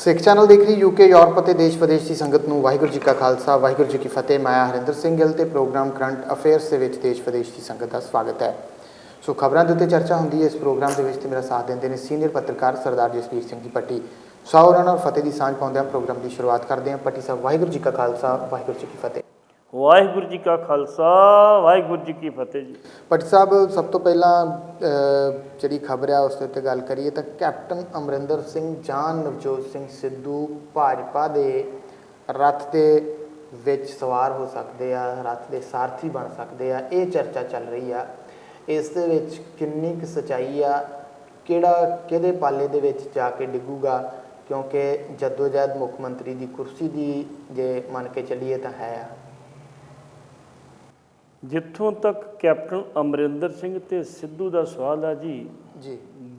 ਸਿੱਖ channel ਦੇਖ ਰਹੀ UK Europe ਅਤੇ ਦੇਸ਼ ਵਿਦੇਸ਼ ਦੀ ਸੰਗਤ ਨੂੰ ਵਾਹਿਗੁਰੂ ਜੀ ਕਾ ਖਾਲਸਾ ਵਾਹਿਗੁਰੂ ਜੀ ਕੀ ਫਤਿਹ। ਮੈਂ ਹਰਿੰਦਰ ਸਿੰਘ ਗਿੱਲ ਤੇ ਪ੍ਰੋਗਰਾਮ ਕਰੰਟ ਅਫੇਅਰਸ ਦੇ ਵਿੱਚ ਦੇਸ਼ ਵਿਦੇਸ਼ ਦੀ ਸੰਗਤ ਦਾ ਸਵਾਗਤ ਹੈ। ਸੋ ਖਬਰਾਂ ਦੇ ਉੱਤੇ ਚਰਚਾ ਹੁੰਦੀ ਹੈ ਇਸ ਪ੍ਰੋਗਰਾਮ ਦੇ ਵਿੱਚ ਤੇ ਮੇਰਾ ਸਾਥ ਦਿੰਦੇ ਨੇ ਸੀਨੀਅਰ ਪੱਤਰਕਾਰ ਸਰਦਾਰ ਜਸਵੀਰ ਸਿੰਘ ਜੀ ਪੱਟੀ। ਸੋ ਉਹਨਾਂ ਨਾਲ ਫਤਿਹ ਦੀ ਸਾਂਝ ਪਾਉਂਦੇ ਹਾਂ ਪ੍ਰੋਗਰਾਮ ਦੀ ਸ਼ੁਰੂਆਤ ਕਰਦੇ ਹਾਂ। ਪੱਟੀ ਸਾਹਿਬ ਵਾਹਿਗੁਰੂ ਜੀ ਕਾ ਖਾਲਸਾ ਵਾਹਿਗੁਰੂ ਜੀ ਕੀ ਫਤਿਹ। ਵਾਹਿਗੁਰੂ ਜੀ ਕਾ ਖਾਲਸਾ ਵਾਹਿਗੁਰੂ ਜੀ ਕੀ ਫਤਿਹ ਜੀ। ਪੱਟੀ ਸਾਹਿਬ ਸਭ ਤੋਂ ਪਹਿਲਾਂ ਜਿਹੜੀ ਖਬਰ ਆ ਉਸ ਦੇ ਉੱਤੇ ਗੱਲ ਕਰੀਏ ਤਾਂ ਕੈਪਟਨ ਅਮਰਿੰਦਰ ਸਿੰਘ ਜਾਂ ਨਵਜੋਤ ਸਿੰਘ ਸਿੱਧੂ ਭਾਜਪਾ ਦੇ ਰੱਥ ਦੇ ਵਿੱਚ ਸਵਾਰ ਹੋ ਸਕਦੇ ਆ, ਰੱਥ ਦੇ ਸਾਰਥੀ ਬਣ ਸਕਦੇ ਆ, ਇਹ ਚਰਚਾ ਚੱਲ ਰਹੀ ਆ। ਇਸ ਦੇ ਵਿੱਚ ਕਿੰਨੀ ਕੁ ਸੱਚਾਈ ਆ, ਕਿਹੜਾ ਕਿਹਦੇ ਪਾਲੇ ਦੇ ਵਿੱਚ ਜਾ ਕੇ ਡਿੱਗੂਗਾ, ਕਿਉਂਕਿ ਜਦੋਜਹਿਦ ਮੁੱਖ ਮੰਤਰੀ ਦੀ ਕੁਰਸੀ ਦੀ ਜੇ ਮੰਨ ਕੇ ਚੱਲੀਏ ਤਾਂ ਹੈ ਆ। ਜਿੱਥੋਂ ਤੱਕ ਕੈਪਟਨ ਅਮਰਿੰਦਰ ਸਿੰਘ ਤੇ ਸਿੱਧੂ ਦਾ ਸਵਾਲ ਆ ਜੀ,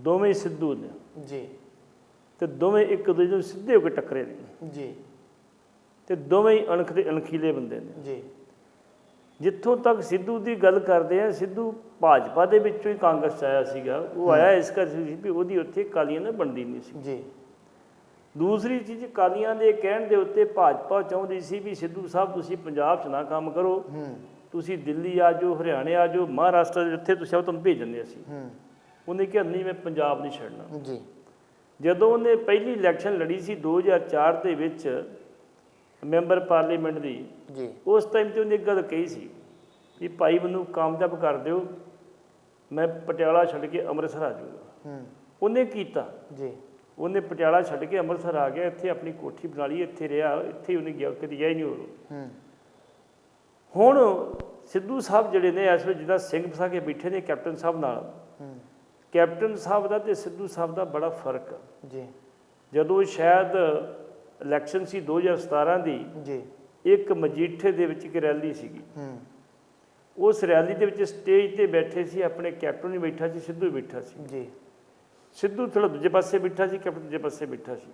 ਦੋਵੇਂ ਸਿੱਧੂ ਨੇ ਜੀ ਤੇ ਦੋਵੇਂ ਇੱਕ ਦੂਜੇ ਨੂੰ ਸਿੱਧੇ ਹੋ ਕੇ ਟੱਕਰੇ ਨੇ ਜੀ ਤੇ ਦੋਵੇਂ ਹੀ ਅਣਖ ਦੇ ਅਣਖੀਲੇ ਬੰਦੇ ਨੇ ਜੀ। ਜਿੱਥੋਂ ਤੱਕ ਸਿੱਧੂ ਦੀ ਗੱਲ ਕਰਦੇ ਆ, ਸਿੱਧੂ ਭਾਜਪਾ ਦੇ ਵਿੱਚੋਂ ਹੀ ਕਾਂਗਰਸ 'ਚ ਆਇਆ ਸੀਗਾ। ਉਹ ਆਇਆ ਇਸ ਕਰਕੇ ਸੀ ਵੀ ਉਹਦੀ ਉੱਥੇ ਅਕਾਲੀਆਂ ਨਾਲ ਬਣਦੀ ਨਹੀਂ ਸੀ ਜੀ। ਦੂਸਰੀ ਚੀਜ਼, ਅਕਾਲੀਆਂ ਦੇ ਕਹਿਣ ਦੇ ਉੱਤੇ ਭਾਜਪਾ ਚਾਹੁੰਦੀ ਸੀ ਵੀ ਸਿੱਧੂ ਸਾਹਿਬ ਤੁਸੀਂ ਪੰਜਾਬ 'ਚ ਨਾ ਕੰਮ ਕਰੋ, ਤੁਸੀਂ ਦਿੱਲੀ ਆ ਜਾਓ, ਹਰਿਆਣੇ ਆ ਜਾਓ, ਮਹਾਰਾਸ਼ਟਰ ਜਿੱਥੇ ਤੁਸੀਂ ਆਓ ਤੁਹਾਨੂੰ ਭੇਜ ਦਿੰਦੇ ਅਸੀਂ। ਉਹਨੇ ਕਿਹਾ ਨਹੀਂ, ਮੈਂ ਪੰਜਾਬ ਨਹੀਂ ਛੱਡਣਾ ਜੀ। ਜਦੋਂ ਉਹਨੇ ਪਹਿਲੀ ਇਲੈਕਸ਼ਨ ਲੜੀ ਸੀ 2004 ਦੇ ਵਿੱਚ ਮੈਂਬਰ ਪਾਰਲੀਮੈਂਟ ਦੀ ਜੀ, ਉਸ ਟਾਈਮ 'ਤੇ ਉਹਨੇ ਇੱਕ ਗੱਲ ਕਹੀ ਸੀ ਵੀ ਭਾਈ ਮੈਨੂੰ ਕਾਮਯਾਬ ਕਰ ਦਿਓ, ਮੈਂ ਪਟਿਆਲਾ ਛੱਡ ਕੇ ਅੰਮ੍ਰਿਤਸਰ ਆ ਜਾਊਗਾ। ਉਹਨੇ ਕੀਤਾ ਜੀ। ਉਹਨੇ ਪਟਿਆਲਾ ਛੱਡ ਕੇ ਅੰਮ੍ਰਿਤਸਰ ਆ ਗਿਆ, ਇੱਥੇ ਆਪਣੀ ਕੋਠੀ ਬਣਾ ਲਈ, ਇੱਥੇ ਰਿਹਾ, ਇੱਥੇ ਹੀ ਉਹਨੇ ਗਿਆ, ਕਦੇ ਗਿਆ ਹੀ ਨਹੀਂ ਹੋਰ। ਹੁਣ ਸਿੱਧੂ ਸਾਹਿਬ ਜਿਹੜੇ ਨੇ ਇਸ ਵੇਲੇ ਜਿੱਦਾਂ ਸਿੰਘ ਫਸਾ ਕੇ ਬੈਠੇ ਨੇ ਕੈਪਟਨ ਸਾਹਿਬ ਨਾਲ, ਕੈਪਟਨ ਸਾਹਿਬ ਦਾ ਤੇ ਸਿੱਧੂ ਸਾਹਿਬ ਦਾ ਬੜਾ ਫਰਕ ਆ ਜੀ। ਜਦੋਂ ਸ਼ਾਇਦ ਇਲੈਕਸ਼ਨ ਸੀ 2017 ਦੀ ਜੀ, ਇੱਕ ਮਜੀਠੇ ਦੇ ਵਿੱਚ ਇੱਕ ਰੈਲੀ ਸੀਗੀ। ਉਸ ਰੈਲੀ ਦੇ ਵਿੱਚ ਸਟੇਜ ਤੇ ਬੈਠੇ ਸੀ, ਆਪਣੇ ਕੈਪਟਨ ਵੀ ਬੈਠਾ ਸੀ, ਸਿੱਧੂ ਵੀ ਬੈਠਾ ਸੀ ਜੀ। ਸਿੱਧੂ ਥੋੜਾ ਦੂਜੇ ਪਾਸੇ ਬੈਠਾ ਸੀ, ਕੈਪਟਨ ਦੂਜੇ ਪਾਸੇ ਬੈਠਾ ਸੀ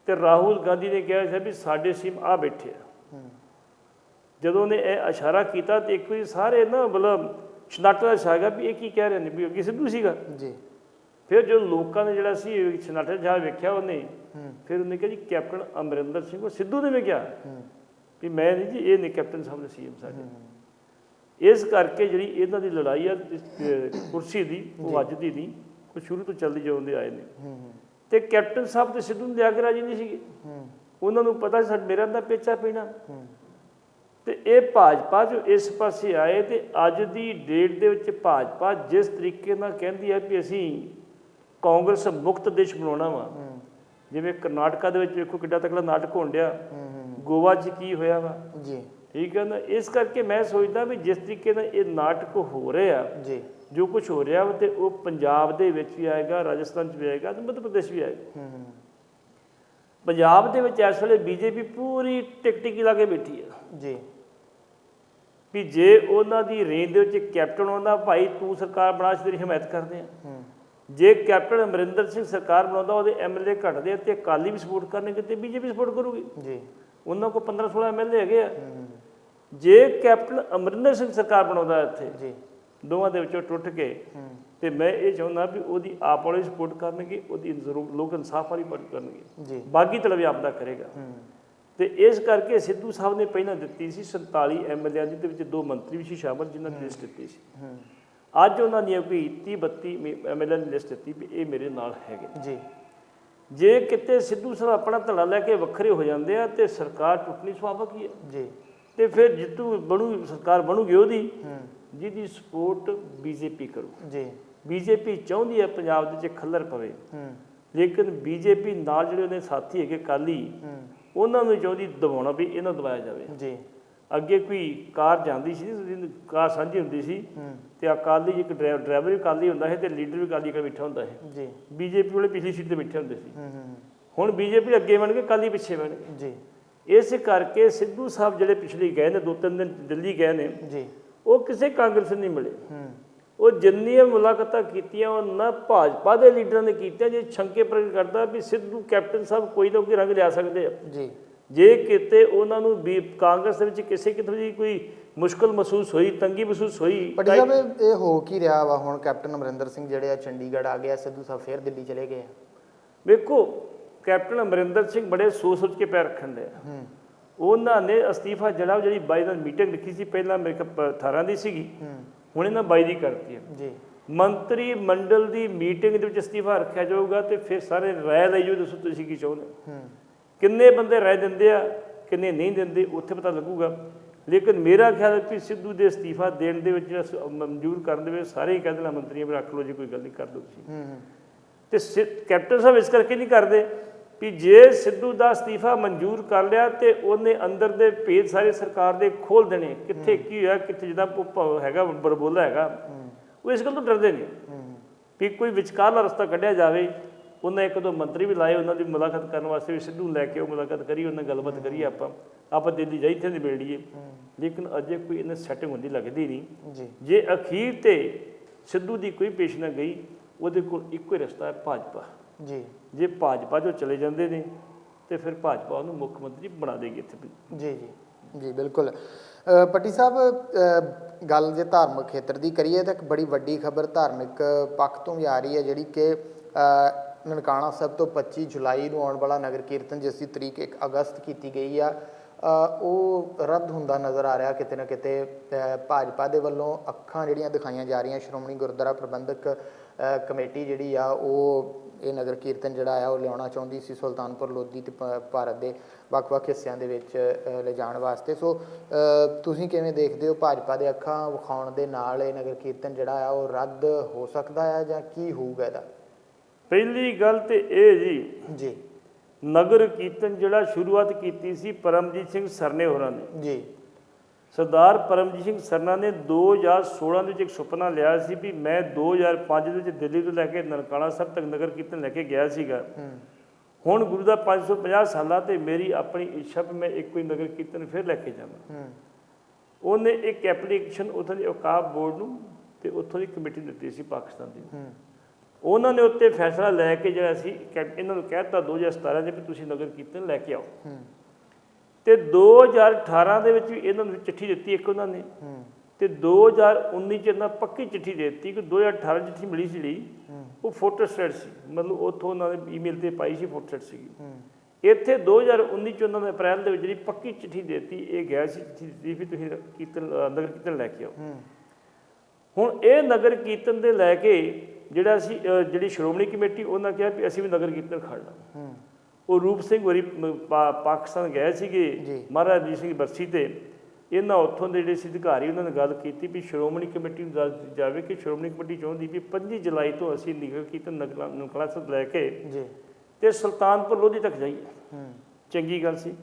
ਤੇ ਰਾਹੁਲ ਗਾਂਧੀ ਨੇ ਕਿਹਾ ਸੀ ਵੀ ਸਾਡੇ ਸੀਮ ਆ ਬੈਠੇ ਆ। ਜਦੋਂ ਉਹਨੇ ਇਹ ਇਸ਼ਾਰਾ ਕੀਤਾ ਤੇ ਇੱਕ ਵਾਰੀ ਸਾਰੇ ਨਾ ਮਤਲਬ ਛਨਾਟਾ ਛਾ ਗਿਆ ਵੀ ਇਹ ਕੀ ਕਹਿ ਰਹੇ ਨੇ, ਵੀ ਅੱਗੇ ਸਿੱਧੂ ਸੀਗਾ ਜੀ। ਫਿਰ ਜਦੋਂ ਲੋਕਾਂ ਨੇ ਜਿਹੜਾ ਸੀ ਛਨਾਟਾ ਛਾ ਵੇਖਿਆ ਉਹਨੇ, ਫਿਰ ਉਹਨੇ ਕਿਹਾ ਜੀ ਕੈਪਟਨ ਅਮਰਿੰਦਰ ਸਿੰਘ। ਉਹ ਸਿੱਧੂ ਨੇ ਵੀ ਕਿਹਾ ਵੀ ਮੈਂ ਨਹੀਂ ਜੀ, ਇਹ ਨਹੀਂ ਕੈਪਟਨ ਸਾਹਿਬ ਦੇ ਸੀਐਮ ਸਾਡੇ। ਇਸ ਕਰਕੇ ਜਿਹੜੀ ਇਹਨਾਂ ਦੀ ਲੜਾਈ ਆ ਕੁਰਸੀ ਦੀ, ਉਹ ਅੱਜ ਦੀ ਨਹੀਂ, ਉਹ ਸ਼ੁਰੂ ਤੋਂ ਚੱਲਦੀ ਜਾਂਦੇ ਆਏ ਨੇ। ਤੇ ਕੈਪਟਨ ਸਾਹਿਬ ਤੇ ਸਿੱਧੂ ਨੂੰ ਲਿਆ ਕੇ ਰਾਜੀ ਨਹੀਂ ਸੀਗੇ। ਉਹਨਾਂ ਨੂੰ ਪਤਾ ਸੀ ਮੇਰਾ ਦਾ ਪੇਚਾ ਪੀਣਾ। ਤੇ ਇਹ ਭਾਜਪਾ ਜੋ ਇਸ ਪਾਸੇ ਆਏ ਤੇ ਅੱਜ ਦੀ ਡੇਟ ਦੇ ਵਿੱਚ ਭਾਜਪਾ ਜਿਸ ਤਰੀਕੇ ਨਾਲ ਕਹਿੰਦੀ ਹੈ ਵੀ ਅਸੀਂ ਕਾਂਗਰਸ ਮੁਕਤ ਦੇਸ਼ ਬਣਾਉਣਾ ਵਾ, ਜਿਵੇਂ ਕਰਨਾਟਕਾ ਦੇ ਵਿੱਚ ਵੇਖੋ ਕਿੱਡਾ ਤਕੜਾ ਨਾਟਕ ਹੋਣ ਡਿਆ, ਗੋਆ 'ਚ ਕੀ ਹੋਇਆ ਵਾ ਜੀ, ਠੀਕ ਹੈ ਨਾ। ਇਸ ਕਰਕੇ ਮੈਂ ਸੋਚਦਾ ਵੀ ਜਿਸ ਤਰੀਕੇ ਨਾਲ ਇਹ ਨਾਟਕ ਹੋ ਰਿਹਾ ਜੀ, ਜੋ ਕੁਝ ਹੋ ਰਿਹਾ ਵਾ ਤੇ ਉਹ ਪੰਜਾਬ ਦੇ ਵਿੱਚ ਵੀ ਆਏਗਾ, ਰਾਜਸਥਾਨ 'ਚ ਵੀ ਆਏਗਾ ਤੇ ਮੱਧ ਪ੍ਰਦੇਸ਼ ਵੀ ਆਏਗਾ। ਪੰਜਾਬ ਦੇ ਵਿੱਚ ਇਸ ਵੇਲੇ ਬੀਜੇਪੀ ਪੂਰੀ ਟਿਕਟਿਕੀ ਲਾ ਕੇ ਬੈਠੀ ਹੈ ਜੀ ਵੀ ਜੇ ਉਹਨਾਂ ਦੀ ਰੇਂਜ ਦੇ ਵਿੱਚ ਕੈਪਟਨ ਆਉਂਦਾ, ਭਾਈ ਤੂੰ ਸਰਕਾਰ ਬਣਾ, ਅਸੀਂ ਤੇਰੀ ਹਮਾਇਤ ਕਰਦੇ ਹਾਂ। ਜੇ ਕੈਪਟਨ ਅਮਰਿੰਦਰ ਸਿੰਘ ਸਰਕਾਰ ਬਣਾਉਂਦਾ, ਉਹਦੇ ਐਮਐਲਏ ਘਟਦੇ ਆ ਤੇ ਅਕਾਲੀ ਵੀ ਸਪੋਰਟ ਕਰਨਗੇ ਤੇ ਬੀਜੇਪੀ ਸਪੋਰਟ ਕਰੂਗੀ ਜੀ। ਉਹਨਾਂ ਕੋਲ 15-16 ਐਮਐਲਏ ਹੈਗੇ ਆ। ਜੇ ਕੈਪਟਨ ਅਮਰਿੰਦਰ ਸਿੰਘ ਸਰਕਾਰ ਬਣਾਉਂਦਾ ਇੱਥੇ ਜੀ, ਦੋਵਾਂ ਦੇ ਵਿੱਚੋਂ ਟੁੱਟ ਕੇ, ਤੇ ਮੈਂ ਇਹ ਚਾਹੁੰਦਾ ਵੀ ਉਹਦੀ ਆਪ ਵਾਲੇ ਸਪੋਰਟ ਕਰਨਗੇ, ਉਹਦੀ ਲੋਕ ਇਨਸਾਫ ਵਾਲੀ ਪਾਰਟੀ ਕਰਨਗੇ ਜੀ, ਬਾਗੀ ਤਲਬ ਆਪਦਾ ਕਰੇਗਾ। ਤੇ ਇਸ ਕਰਕੇ ਸਿੱਧੂ ਸਾਹਿਬ ਨੇ ਪਹਿਲਾਂ ਦਿੱਤੀ ਸੀ 47 ਐਮਐਲਏ ਦੀ, ਦੇ ਵਿੱਚ 2 ਮੰਤਰੀ ਵੀ ਸੀ ਸ਼ਾਮਲ, ਜਿਨ੍ਹਾਂ ਦੀ ਲਿਸਟ ਦਿੱਤੀ ਸੀ। ਅੱਜ ਉਹਨਾਂ ਦੀਆਂ ਕੋਈ 30-32 ਐਮਐਲਏ ਦੀ ਲਿਸਟ ਦਿੱਤੀ ਵੀ ਇਹ ਮੇਰੇ ਨਾਲ ਹੈਗੇ ਜੀ। ਜੇ ਕਿਤੇ ਸਿੱਧੂ ਸਾਹਿਬ ਆਪਣਾ ਧੜਾ ਲੈ ਕੇ ਵੱਖਰੇ ਹੋ ਜਾਂਦੇ ਆ ਤੇ ਸਰਕਾਰ ਟੁੱਟਣੀ ਸੁਭਾਵਿਕ ਹੀ ਹੈ ਜੀ। ਤੇ ਫਿਰ ਜਿੱਤੂ ਸਰਕਾਰ ਬਣੂਗੀ ਉਹਦੀ ਜਿਹਦੀ ਸਪੋਰਟ ਬੀਜੇਪੀ ਕਰੂ ਜੀ। ਬੀਜੇਪੀ ਚਾਹੁੰਦੀ ਹੈ ਪੰਜਾਬ ਦੇ ਵਿੱਚ ਖੱਲਰ ਪਵੇ, ਲੇਕਿਨ ਬੀਜੇਪੀ ਨਾਲ ਜਿਹੜੇ ਉਹਦੇ ਸਾਥੀ ਹੈਗੇ ਅਕਾਲੀ, ਉਹਨਾਂ ਨੂੰ ਚਾਹੁੰਦੀ ਦਬਾਉਣਾ ਵੀ ਇਹਨਾਂ ਦਬਾਇਆ ਜਾਵੇ ਜੀ। ਅੱਗੇ ਕੋਈ ਕਾਰ ਜਾਂਦੀ ਸੀ, ਕਾਰ ਸਾਂਝੀ ਹੁੰਦੀ ਸੀ ਤੇ ਅਕਾਲੀ ਇੱਕ ਡਰਾਈਵਰ ਵੀ ਅਕਾਲੀ ਹੁੰਦਾ ਹੈ ਤੇ ਲੀਡਰ ਵੀ ਅਕਾਲੀ ਕੋਲ ਬੈਠਾ ਹੁੰਦਾ ਹੈ ਜੀ। ਬੀਜੇਪੀ ਵਾਲੇ ਪਿਛਲੀ ਸੀਟ ਤੇ ਬੈਠੇ ਹੁੰਦੇ ਸੀ, ਹੁਣ ਬੀਜੇਪੀ ਅੱਗੇ ਬਣ ਗਏ, ਅਕਾਲੀ ਪਿੱਛੇ ਬਣ ਗਏ ਜੀ। ਇਸ ਕਰਕੇ ਸਿੱਧੂ ਸਾਹਿਬ ਜਿਹੜੇ ਪਿਛਲੇ ਗਏ ਨੇ 2-3 ਦਿਨ ਦਿੱਲੀ ਗਏ ਨੇ ਜੀ, ਉਹ ਕਿਸੇ ਕਾਂਗਰਸ ਨਹੀਂ ਮਿਲੇ। ਉਹ ਜਿੰਨੀਆਂ ਮੁਲਾਕਾਤਾਂ ਕੀਤੀਆਂ ਉਹ ਨਾ ਭਾਜਪਾ ਦੇ ਲੀਡਰਾਂ ਨੇ ਕੀਤੀਆਂ। ਜੇ ਸ਼ੰਕੇ ਪ੍ਰਗਟ ਕਰਦਾ ਵੀ ਸਿੱਧੂ ਕੈਪਟਨ ਸਾਹਿਬ ਕੋਈ ਨਾ ਕੋਈ ਰੰਗ ਲਿਆ ਸਕਦੇ ਆ ਜੀ। ਜੇ ਕਿਤੇ ਉਹਨਾਂ ਨੂੰ ਵੀ ਕਾਂਗਰਸ ਦੇ ਵਿੱਚ ਕਿਸੇ ਕਿਤੇ ਦੀ ਕੋਈ ਮੁਸ਼ਕਲ ਮਹਿਸੂਸ ਹੋਈ, ਤੰਗੀ ਮਹਿਸੂਸ ਹੋਈ। ਪਰ ਸਾਹਿਬ ਇਹ ਹੋ ਕੀ ਰਿਹਾ ਵਾ ਹੁਣ? ਕੈਪਟਨ ਅਮਰਿੰਦਰ ਸਿੰਘ ਜਿਹੜੇ ਆ ਚੰਡੀਗੜ੍ਹ ਆ ਗਏ, ਸਿੱਧੂ ਸਾਹਿਬ ਫਿਰ ਦਿੱਲੀ ਚਲੇ ਗਏ ਆ। ਵੇਖੋ ਕੈਪਟਨ ਅਮਰਿੰਦਰ ਸਿੰਘ ਬੜੇ ਸੋਚ ਕੇ ਪੈਰ ਰੱਖਣ ਦੇ ਉਹਨਾਂ ਨੇ ਅਸਤੀਫਾ ਜਿਹੜਾ ਜਿਹੜੀ 22 ਨਾਲ ਮੀਟਿੰਗ ਲਿਖੀ ਸੀ, ਪਹਿਲਾਂ ਮੇਰੇ ਕੋਲ 18 ਦੀ ਸੀਗੀ, ਹੁਣ ਇਹਨਾਂ 22 ਦੀ ਕਰਤੀ ਹੈ ਜੀ। ਮੰਤਰੀ ਮੰਡਲ ਦੀ ਮੀਟਿੰਗ ਦੇ ਵਿੱਚ ਅਸਤੀਫਾ ਰੱਖਿਆ ਜਾਊਗਾ ਤੇ ਫਿਰ ਸਾਰੇ ਰਾਏ ਲਈ ਜਾਓ, ਦੱਸੋ ਤੁਸੀਂ ਕੀ ਚਾਹੁੰਦੇ, ਕਿੰਨੇ ਬੰਦੇ ਰਾਏ ਦਿੰਦੇ ਆ ਕਿੰਨੇ ਨਹੀਂ ਦਿੰਦੇ, ਉੱਥੇ ਪਤਾ ਲੱਗੂਗਾ। ਲੇਕਿਨ ਮੇਰਾ ਖਿਆਲ ਹੈ ਕਿ ਸਿੱਧੂ ਦੇ ਅਸਤੀਫਾ ਦੇਣ ਦੇ ਵਿੱਚ ਮਨਜ਼ੂਰ ਕਰਨ ਦੇ ਵਿੱਚ ਸਾਰੇ ਹੀ ਕਹਿ ਦੇਣਾ ਮੰਤਰੀਆਂ ਵੀ ਰੱਖ ਲਓ ਜੀ, ਕੋਈ ਗੱਲ ਨਹੀਂ, ਕਰ ਦਿਓ ਤੁਸੀਂ। ਤੇ ਕੈਪਟਨ ਸਾਹਿਬ ਇਸ ਕਰਕੇ ਨਹੀਂ ਕਰਦੇ ਵੀ ਜੇ ਸਿੱਧੂ ਦਾ ਅਸਤੀਫਾ ਮਨਜ਼ੂਰ ਕਰ ਲਿਆ ਤੇ ਉਹਨੇ ਅੰਦਰ ਦੇ ਭੇਦ ਸਾਰੇ ਸਰਕਾਰ ਦੇ ਖੋਲ ਦੇਣੇ, ਕਿੱਥੇ ਕੀ ਹੋਇਆ, ਕਿੱਥੇ ਜਿੱਦਾਂ ਹੈਗਾ ਬਰਬੋਲਾ ਹੈਗਾ, ਉਹ ਇਸ ਗੱਲ ਤੋਂ ਡਰਦੇ ਨੇ ਵੀ ਕੋਈ ਵਿਚਕਾਰਲਾ ਰਸਤਾ ਕੱਢਿਆ ਜਾਵੇ। ਉਹਨਾਂ ਇੱਕ ਦੋ ਮੰਤਰੀ ਵੀ ਲਾਏ, ਉਹਨਾਂ ਦੀ ਮੁਲਾਕਾਤ ਕਰਨ ਵਾਸਤੇ ਵੀ ਸਿੱਧੂ ਲੈ ਕੇ ਉਹ ਮੁਲਾਕਾਤ ਕਰੀ, ਉਹਨਾਂ ਗੱਲਬਾਤ ਕਰੀਏ, ਆਪਾਂ ਦਿੱਲੀ ਜਾਈ ਇੱਥੇ ਦੀ ਮਿਲ ਲਈਏ, ਲੇਕਿਨ ਅਜੇ ਕੋਈ ਇਹਨਾਂ ਸੈਟਿੰਗ ਹੁੰਦੀ ਲੱਗਦੀ ਨਹੀਂ। ਜੇ ਅਖੀਰ ਤੇ ਸਿੱਧੂ ਦੀ ਕੋਈ ਪੇਸ਼ ਨਾ ਗਈ, ਉਹਦੇ ਕੋਲ ਇੱਕੋ ਹੀ ਰਸਤਾ ਹੈ, ਭਾਜਪਾ ਜੀ। ਜੇ ਭਾਜਪਾ ਜੋ ਚਲੇ ਜਾਂਦੇ ਨੇ ਤੇ ਫਿਰ ਭਾਜਪਾ ਉਹਨੂੰ ਮੁੱਖ ਮੰਤਰੀ ਬਣਾ ਦੇਗੀ ਇੱਥੇ। ਜੀ ਬਿਲਕੁਲ। ਪੱਟੀ ਸਾਹਿਬ, ਗੱਲ ਜੇ ਧਾਰਮਿਕ ਖੇਤਰ ਦੀ ਕਰੀਏ ਤਾਂ ਇੱਕ ਬੜੀ ਵੱਡੀ ਖਬਰ ਧਾਰਮਿਕ ਪੱਖ ਤੋਂ ਵੀ ਆ ਰਹੀ ਹੈ, ਜਿਹੜੀ ਕਿ ਨਨਕਾਣਾ ਸਾਹਿਬ ਤੋਂ 25 ਜੁਲਾਈ ਨੂੰ ਆਉਣ ਵਾਲਾ ਨਗਰ ਕੀਰਤਨ, ਜਿਸ ਦੀ ਤਰੀਕ 1 ਅਗਸਤ ਕੀਤੀ ਗਈ ਆ, ਉਹ ਰੱਦ ਹੁੰਦਾ ਨਜ਼ਰ ਆ ਰਿਹਾ ਕਿਤੇ ਨਾ ਕਿਤੇ। ਭਾਜਪਾ ਦੇ ਵੱਲੋਂ ਅੱਖਾਂ ਜਿਹੜੀਆਂ ਦਿਖਾਈਆਂ ਜਾ ਰਹੀਆਂ, ਸ਼੍ਰੋਮਣੀ ਗੁਰਦੁਆਰਾ ਪ੍ਰਬੰਧਕ ਕਮੇਟੀ ਜਿਹੜੀ ਆ ਉਹ ਇਹ ਨਗਰ ਕੀਰਤਨ ਜਿਹੜਾ ਆ ਉਹ ਲਿਆਉਣਾ ਚਾਹੁੰਦੀ ਸੀ ਸੁਲਤਾਨਪੁਰ ਲੋਧੀ ਤੇ ਭਾਰਤ ਦੇ ਵੱਖ-ਵੱਖ ਹਿੱਸਿਆਂ ਦੇ ਵਿੱਚ ਲਿਜਾਣ ਵਾਸਤੇ। ਸੋ ਤੁਸੀਂ ਕਿਵੇਂ ਦੇਖਦੇ ਹੋ, ਭਾਜਪਾ ਦੇ ਅੱਖਾਂ ਵਿਖਾਉਣ ਦੇ ਨਾਲ ਇਹ ਨਗਰ ਕੀਰਤਨ ਜਿਹੜਾ ਆ ਉਹ ਰੱਦ ਹੋ ਸਕਦਾ ਆ ਜਾਂ ਕੀ ਹੋਊਗਾ ਇਹਦਾ? ਪਹਿਲੀ ਗੱਲ ਤੇ ਇਹ ਜੀ ਨਗਰ ਕੀਰਤਨ ਜਿਹੜਾ ਸ਼ੁਰੂਆਤ ਕੀਤੀ ਸੀ ਪਰਮਜੀਤ ਸਿੰਘ ਸਰਨੇ ਹੋਰਾਂ ਨੇ ਜੀ, ਸਰਦਾਰ ਪਰਮਜੀਤ ਸਿੰਘ ਸਰਨਾ ਨੇ 2016 ਦੇ ਵਿੱਚ ਇੱਕ ਸੁਪਨਾ ਲਿਆ ਸੀ ਵੀ ਮੈਂ 2005 ਦੇ ਵਿੱਚ ਦਿੱਲੀ ਤੋਂ ਲੈ ਕੇ ਨਨਕਾਣਾ ਸਾਹਿਬ ਤੱਕ ਨਗਰ ਕੀਰਤਨ ਲੈ ਕੇ ਗਿਆ ਸੀਗਾ। ਹੁਣ ਗੁਰੂ ਦਾ 550 ਸਾਲਾਂ ਤੇ ਮੇਰੀ ਆਪਣੀ ਇੱਛਾ ਵੀ ਮੈਂ ਇੱਕ ਕੋਈ ਨਗਰ ਕੀਰਤਨ ਫਿਰ ਲੈ ਕੇ ਜਾਵਾਂ। ਉਹਨੇ ਇੱਕ ਐਪਲੀਕੇਸ਼ਨ ਉੱਥੋਂ ਦੀ ਔਕਾਫ ਬੋਰਡ ਨੂੰ ਤੇ ਉੱਥੋਂ ਦੀ ਕਮੇਟੀ ਦਿੱਤੀ ਸੀ ਪਾਕਿਸਤਾਨ ਦੀ, ਉਹਨਾਂ ਨੇ ਉੱਤੇ ਫੈਸਲਾ ਲੈ ਕੇ ਜਿਹੜਾ ਸੀ ਇਹਨਾਂ ਨੂੰ ਕਹਿ ਦਿੱਤਾ 2017 ਦੇ ਵੀ ਤੁਸੀਂ ਨਗਰ ਕੀਰਤਨ ਲੈ ਕੇ ਆਓ। ਤੇ 2018 ਦੇ ਵਿੱਚ ਵੀ ਇਹਨਾਂ ਨੂੰ ਚਿੱਠੀ ਦਿੱਤੀ ਇੱਕ ਉਹਨਾਂ ਨੇ, ਤੇ 2019 ਚ ਇਹਨਾਂ ਪੱਕੀ ਚਿੱਠੀ ਦੇ ਦਿੱਤੀ ਕਿ 2018 ਚਿੱਠੀ ਮਿਲੀ ਸੀ ਜਿਹੜੀ ਉਹ ਫੋਟੋਸਟੇਟ ਸੀ, ਮਤਲਬ ਉੱਥੋਂ ਉਹਨਾਂ ਨੇ ਈਮੇਲ ਤੇ ਪਾਈ ਸੀ, ਫੋਟੋਸਟੇਟ ਸੀਗੀ। ਇੱਥੇ 2019 ਚ ਉਹਨਾਂ ਨੇ ਅਪ੍ਰੈਲ ਦੇ ਵਿੱਚ ਜਿਹੜੀ ਪੱਕੀ ਚਿੱਠੀ ਦੇ ਦਿੱਤੀ, ਇਹ ਗਿਆ ਸੀ ਚਿੱਠੀ ਦਿੱਤੀ ਵੀ ਤੁਸੀਂ ਨਗਰ ਕੀਰਤਨ ਲੈ ਕੇ ਆਓ। ਹੁਣ ਇਹ ਨਗਰ ਕੀਰਤਨ ਦੇ ਲੈ ਕੇ ਜਿਹੜਾ ਸੀ ਜਿਹੜੀ ਸ਼੍ਰੋਮਣੀ ਕਮੇਟੀ ਉਹਨਾਂ ਕਿਹਾ ਵੀ ਅਸੀਂ ਵੀ ਨਗਰ ਕੀਰਤਨ ਖੜਨਾ। ਉਹ ਰੂਪ ਸਿੰਘ ਹੋਰੀ ਪਾਕਿਸਤਾਨ ਗਏ ਸੀਗੇ ਮਹਾਰਾਜਾ ਰਣਜੀਤ ਸਿੰਘ ਬਰਸੀ ਤੇ, ਇਹਨਾਂ ਉੱਥੋਂ ਦੇ ਜਿਹੜੇ ਸੀ ਅਧਿਕਾਰੀ ਉਹਨਾਂ ਨੇ ਗੱਲ ਕੀਤੀ ਵੀ ਸ਼੍ਰੋਮਣੀ ਕਮੇਟੀ ਨੂੰ ਦੱਸ ਦਿੱਤੀ ਜਾਵੇ ਕਿ ਸ਼੍ਰੋਮਣੀ ਕਮੇਟੀ ਚਾਹੁੰਦੀ ਵੀ 25 ਜੁਲਾਈ ਤੋਂ ਅਸੀਂ ਨਗਰ ਕੀਰਤਨ ਨਨਕਾਣਾ ਸਾਹਿਬ ਲੈ ਕੇ ਤੇ ਸੁਲਤਾਨਪੁਰ ਲੋਧੀ ਤੱਕ ਜਾਈਏ। ਚੰਗੀ ਗੱਲ ਸੀ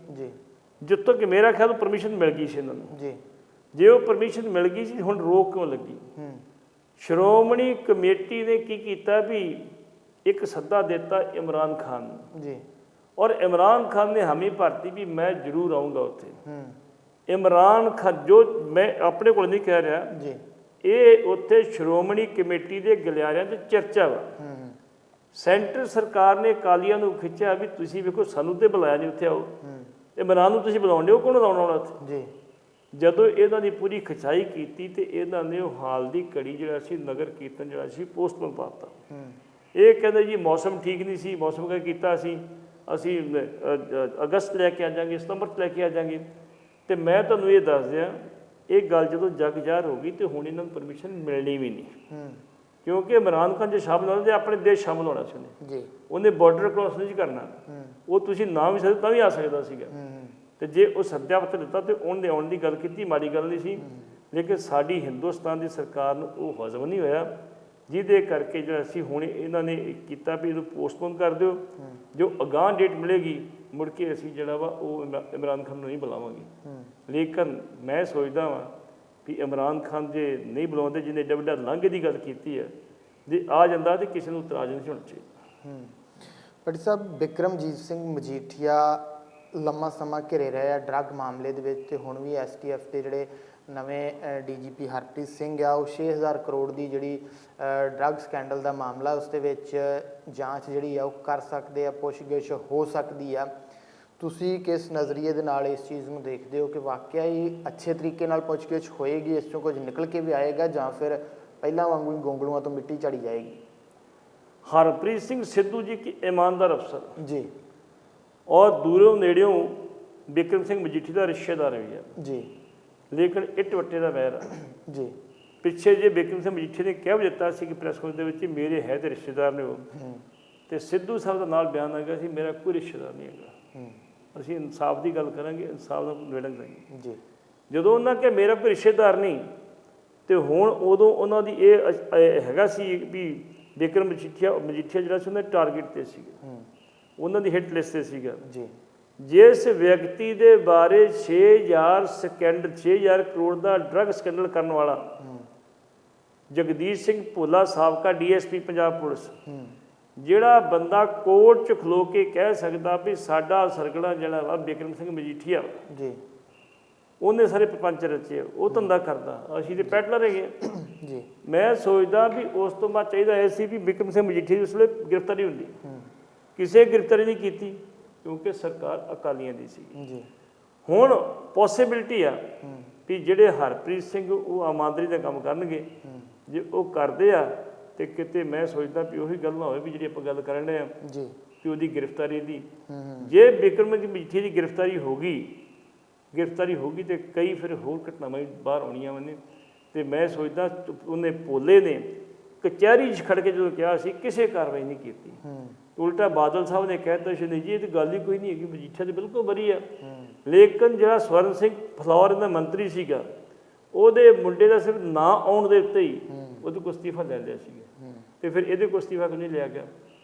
ਜਿੱਥੋਂ ਕਿ ਮੇਰਾ ਖਿਆਲ ਪਰਮਿਸ਼ਨ ਮਿਲ ਗਈ ਸੀ ਇਹਨਾਂ ਨੂੰ। ਜੇ ਉਹ ਪਰਮਿਸ਼ਨ ਮਿਲ ਗਈ ਸੀ, ਹੁਣ ਰੋਕ ਕਿਉਂ ਲੱਗੀ? ਸ਼੍ਰੋਮਣੀ ਕਮੇਟੀ ਨੇ ਕੀ ਕੀਤਾ ਵੀ ਇੱਕ ਸੱਦਾ ਦਿੱਤਾ ਇਮਰਾਨ ਖਾਨ ਨੂੰ, ਔਰ ਇਮਰਾਨ ਖਾਨ ਨੇ ਹਾਮੀ ਭਰਤੀ ਵੀ ਮੈਂ ਜ਼ਰੂਰ ਆਊਂਗਾ ਉੱਥੇ। ਇਮਰਾਨ ਖਾਨ, ਜੋ ਮੈਂ ਆਪਣੇ ਕੋਲ ਨਹੀਂ ਕਹਿ ਰਿਹਾ, ਇਹ ਉੱਥੇ ਸ਼੍ਰੋਮਣੀ ਕਮੇਟੀ ਦੇ ਗਲਿਆਰਿਆਂ 'ਚ ਚਰਚਾ ਵਾ। ਸੈਂਟਰ ਸਰਕਾਰ ਨੇ ਅਕਾਲੀਆਂ ਨੂੰ ਖਿੱਚਿਆ ਵੀ ਤੁਸੀਂ ਵੇਖੋ ਸਾਨੂੰ ਤੇ ਬੁਲਾਇਆ ਨਹੀਂ, ਉੱਥੇ ਆਓ। ਇਮਰਾਨ ਨੂੰ ਤੁਸੀਂ ਬੁਲਾਉਂਦੇ ਹੋ, ਕੌਣ ਲਾਉਣਾ ਉੱਥੇ? ਜਦੋਂ ਇਹਨਾਂ ਦੀ ਪੂਰੀ ਖਿਚਾਈ ਕੀਤੀ ਤੇ ਇਹਨਾਂ ਨੇ ਉਹ ਹਾਲ ਦੀ ਘੜੀ ਜਿਹੜਾ ਸੀ ਨਗਰ ਕੀਰਤਨ ਜਿਹੜਾ ਸੀ ਪੋਸਟਪੋਨ ਪਾਤਾ। ਇਹ ਕਹਿੰਦੇ ਜੀ ਮੌਸਮ ਠੀਕ ਨਹੀਂ ਸੀ, ਮੌਸਮ ਕਰਕੇ ਕੀਤਾ ਅਸੀਂ ਅਗਸਤ ਲੈ ਕੇ ਆ ਜਾਵਾਂਗੇ, ਸਤੰਬਰ 'ਚ ਲੈ ਕੇ ਆ ਜਾਵਾਂਗੇ। ਤੇ ਮੈਂ ਤੁਹਾਨੂੰ ਇਹ ਦੱਸ ਦਿਆਂ, ਇਹ ਗੱਲ ਜਦੋਂ ਜੱਗ ਜ਼ਾਹਰ ਹੋ ਗਈ ਤੇ ਹੁਣ ਇਹਨਾਂ ਨੂੰ ਪਰਮਿਸ਼ਨ ਮਿਲਣੀ ਵੀ ਨਹੀਂ, ਕਿਉਂਕਿ ਇਮਰਾਨ ਖਾਨ ਜੇ ਸ਼ਾਮਲ ਹੋਣਾ ਤੇ ਆਪਣੇ ਦੇਸ਼ ਸ਼ਾਮਲ ਹੋਣਾ ਸੀ ਉਹਨੇ ਬਾਰਡਰ ਕ੍ਰੋਸ ਨਹੀਂ ਕਰਨਾ। ਉਹ ਤੁਸੀਂ ਨਾ ਵੀ ਸਕਦੇ ਤਾਂ ਵੀ ਆ ਸਕਦਾ ਸੀਗਾ, ਤੇ ਜੇ ਉਹ ਸੱਦਿਆ ਪੱਤਰ ਦਿੱਤਾ ਤੇ ਉਹਨੇ ਆਉਣ ਦੀ ਗੱਲ ਕੀਤੀ, ਮਾੜੀ ਗੱਲ ਨਹੀਂ ਸੀ। ਲੇਕਿਨ ਸਾਡੀ ਹਿੰਦੁਸਤਾਨ ਦੀ ਸਰਕਾਰ ਨੂੰ ਉਹ ਹਜ਼ਮ ਨਹੀਂ ਹੋਇਆ, ਜਿਹਦੇ ਕਰਕੇ ਜਿਹੜਾ ਅਸੀਂ ਹੁਣ ਇਹਨਾਂ ਨੇ ਕੀਤਾ ਵੀ ਇਹਨੂੰ ਪੋਸਟਪੋਨ ਕਰ ਦਿਓ, ਜੋ ਅਗਾਂਹ ਡੇਟ ਮਿਲੇਗੀ ਮੁੜ ਕੇ ਅਸੀਂ ਜਿਹੜਾ ਵਾ ਉਹ ਇਮਰਾਨ ਖਾਨ ਨੂੰ ਨਹੀਂ ਬੁਲਾਵਾਂਗੇ। ਲੇਕਿਨ ਮੈਂ ਸੋਚਦਾ ਵਾਂ ਵੀ ਇਮਰਾਨ ਖਾਨ ਜੇ ਨਹੀਂ ਬੁਲਾਉਂਦੇ, ਜਿਹਨੇ ਏਡਾ ਵੱਡਾ ਲਾਂਘੇ ਦੀ ਗੱਲ ਕੀਤੀ ਹੈ, ਜੇ ਆ ਜਾਂਦਾ ਤਾਂ ਕਿਸੇ ਨੂੰ ਇਤਰਾਜ਼ ਨਹੀਂ ਹੋਣਾ ਚਾਹੀਦਾ। ਭੱਟੀ ਸਾਹਿਬ, ਬਿਕਰਮਜੀਤ ਸਿੰਘ ਮਜੀਠੀਆ ਲੰਮਾ ਸਮਾਂ ਘਿਰੇ ਰਹੇ ਆ ਡਰੱਗ ਮਾਮਲੇ ਦੇ ਵਿੱਚ, ਤੇ ਹੁਣ ਵੀ STF ਦੇ ਜਿਹੜੇ ਨਵੇਂ DGP ਹਰਪ੍ਰੀਤ ਸਿੰਘ ਆ, ਉਹ 6000 ਕਰੋੜ ਦੀ ਜਿਹੜੀ ਡਰੱਗ ਸਕੈਂਡਲ ਦਾ ਮਾਮਲਾ, ਉਸ ਦੇ ਵਿੱਚ ਜਾਂਚ ਜਿਹੜੀ ਆ ਉਹ ਕਰ ਸਕਦੇ ਆ, ਪੁੱਛਗਿੱਛ ਹੋ ਸਕਦੀ ਆ। ਤੁਸੀਂ ਕਿਸ ਨਜ਼ਰੀਏ ਦੇ ਨਾਲ ਇਸ ਚੀਜ਼ ਨੂੰ ਦੇਖਦੇ ਹੋ ਕਿ ਵਾਕਿਆ ਹੀ ਅੱਛੇ ਤਰੀਕੇ ਨਾਲ ਪੁੱਛਗਿੱਛ ਹੋਏਗੀ, ਇਸ 'ਚੋਂ ਕੁਝ ਨਿਕਲ ਕੇ ਵੀ ਆਏਗਾ, ਜਾਂ ਫਿਰ ਪਹਿਲਾਂ ਵਾਂਗੂ ਗੋਂਗਲੂਆਂ ਤੋਂ ਮਿੱਟੀ ਝਾੜੀ ਜਾਏਗੀ? ਹਰਪ੍ਰੀਤ ਸਿੰਘ ਸਿੱਧੂ ਜੀ ਕੀ ਈਮਾਨਦਾਰ ਅਫਸਰ ਔਰ ਦੂਰੋਂ ਨੇੜਿਓਂ ਬਿਕਰਮ ਸਿੰਘ ਮਜੀਠੀ ਦਾ ਰਿਸ਼ਤੇਦਾਰ ਵੀ ਆ ਜੀ, ਲੇਕਿਨ ਇੱਟ ਵੱਟੇ ਦਾ ਵੈਰ ਆ ਜੀ। ਪਿੱਛੇ ਜੇ ਬਿਕਰਮ ਸਿੰਘ ਮਜੀਠੀ ਨੇ ਕਹਿ ਵੀ ਦਿੱਤਾ ਸੀ ਕਿ ਪ੍ਰੈਸ ਕਾਨਫਰੰਸ ਦੇ ਵਿੱਚ ਮੇਰੇ ਹੈ ਤੇ ਰਿਸ਼ਤੇਦਾਰ ਨੇ ਉਹ, ਤੇ ਸਿੱਧੂ ਸਾਹਿਬ ਦਾ ਨਾਲ ਬਿਆਨ ਆ ਗਿਆ ਸੀ ਮੇਰਾ ਕੋਈ ਰਿਸ਼ਤੇਦਾਰ ਨਹੀਂ ਹੈਗਾ, ਅਸੀਂ ਇਨਸਾਫ ਦੀ ਗੱਲ ਕਰਾਂਗੇ, ਇਨਸਾਫ ਦਾ ਨਿਬੇੜਾਂਗੇ ਜੀ। ਜਦੋਂ ਉਹਨਾਂ ਕਿ ਮੇਰਾ ਕੋਈ ਰਿਸ਼ਤੇਦਾਰ ਨਹੀਂ, ਤੇ ਹੁਣ ਉਦੋਂ ਉਹਨਾਂ ਦੀ ਇਹ ਹੈਗਾ ਸੀ ਵੀ ਬਿਕਰਮ ਮਜੀਠੀਆ ਜਿਹੜਾ ਸੀ ਉਹਨਾਂ ਦੇ ਟਾਰਗੇਟ ਤੇ ਸੀਗਾ, ਉਹਨਾਂ ਦੀ ਹਿੱਟ ਲਿਸਟ ਤੇ ਸੀਗਾ ਜੀ। ਜਿਸ ਵਿਅਕਤੀ ਦੇ ਬਾਰੇ 6,000 ਕਰੋੜ ਦਾ ਡਰੱਗ ਸਕੈਂਡਲ ਕਰਨ ਵਾਲਾ ਜਗਦੀਸ਼ ਸਿੰਘ ਭੋਲਾ ਸਾਬਕਾ ਡੀਐਸਪੀ ਪੰਜਾਬ ਪੁਲਿਸ, ਜਿਹੜਾ ਬੰਦਾ ਕੋਰਟ 'ਚ ਖਲੋ ਕੇ ਕਹਿ ਸਕਦਾ ਵੀ ਸਾਡਾ ਸਰਗੜਾ ਜਿਹੜਾ ਵਾ ਬਿਕਰਮ ਸਿੰਘ ਮਜੀਠੀਆ ਜੀ, ਉਹਨੇ ਸਾਰੇ ਪ੍ਰਪੰਚ ਰਚੇ, ਉਹ ਧੰਦਾ ਕਰਦਾ, ਅਸੀਂ ਤੇ ਪੈਡਲਰ ਹੈਗੇ ਜੀ। ਮੈਂ ਸੋਚਦਾ ਵੀ ਉਸ ਤੋਂ ਬਾਅਦ ਚਾਹੀਦਾ ਇਹ ਸੀ ਵੀ ਬਿਕਰਮ ਸਿੰਘ ਮਜੀਠੀਆ ਦੀ ਉਸ ਵੇਲੇ ਗ੍ਰਿਫਤਾਰੀ ਹੁੰਦੀ, ਕਿਸੇ ਗ੍ਰਿਫਤਾਰੀ ਨਹੀਂ ਕੀਤੀ ਕਿਉਂਕਿ ਸਰਕਾਰ ਅਕਾਲੀਆਂ ਦੀ ਸੀ ਜੀ। ਹੁਣ ਪੋਸੀਬਿਲਿਟੀ ਆ ਵੀ ਜਿਹੜੇ ਹਰਪ੍ਰੀਤ ਸਿੰਘ ਉਹ ਆਮਦਨੀ ਦਾ ਕੰਮ ਕਰਨਗੇ, ਜੇ ਉਹ ਕਰਦੇ ਆ ਤੇ ਕਿਤੇ ਮੈਂ ਸੋਚਦਾ ਵੀ ਉਹੀ ਗੱਲ ਨਾ ਹੋਵੇ ਵੀ ਜਿਹੜੀ ਆਪਾਂ ਗੱਲ ਕਰਨ ਰਹੇ ਆ ਜੀ ਕਿ ਉਹਦੀ ਗ੍ਰਿਫਤਾਰੀ ਦੀ। ਜੇ ਬਿਕਰਮ ਸਿੰਘ ਮਜੀਠੀਆ ਦੀ ਗ੍ਰਿਫਤਾਰੀ ਹੋਗੀ ਤੇ ਕਈ ਫਿਰ ਹੋਰ ਘਟਨਾਵਾਂ ਬਾਹਰ ਆਉਣੀਆਂ ਨੇ, ਤੇ ਮੈਂ ਸੋਚਦਾ ਉਹਨੇ ਭੋਲੇ ਨੇ ਕਚਹਿਰੀ 'ਚ ਖੜ ਕੇ ਜਦੋਂ ਕਿਹਾ ਸੀ ਕਿਸੇ ਕਾਰਵਾਈ ਨਹੀਂ ਕੀਤੀ, ਉਲਟਾ ਬਾਦਲ ਸਾਹਿਬ ਨੇ ਕਹਿ ਦਿੱਤਾ ਸੀ ਨਹੀਂ ਜੀ ਇਹ ਤਾਂ ਗੱਲ ਹੀ ਕੋਈ ਨਹੀਂ ਹੈਗੀ, ਮਜੀਠੀਆ ਤੇ ਬਿਲਕੁਲ ਬਰੀ ਆ। ਲੇਕਿਨ ਜਿਹੜਾ ਸਵਰਨ ਸਿੰਘ ਫਲੌਰ ਦਾ ਮੰਤਰੀ ਸੀਗਾ, ਉਹਦੇ ਮੁੰਡੇ ਦਾ ਸਿਰਫ ਨਾਂ ਆਉਣ ਦੇ ਉੱਤੇ ਹੀ ਉਹਦੇ ਕੋਲ ਅਸਤੀਫਾ ਲੈ ਲਿਆ ਸੀਗਾ, ਤੇ ਫਿਰ ਇਹਦੇ ਕੋਲ ਅਸਤੀਫਾ ਕਿਉਂ ਨਹੀਂ ਲਿਆ ਗਿਆ?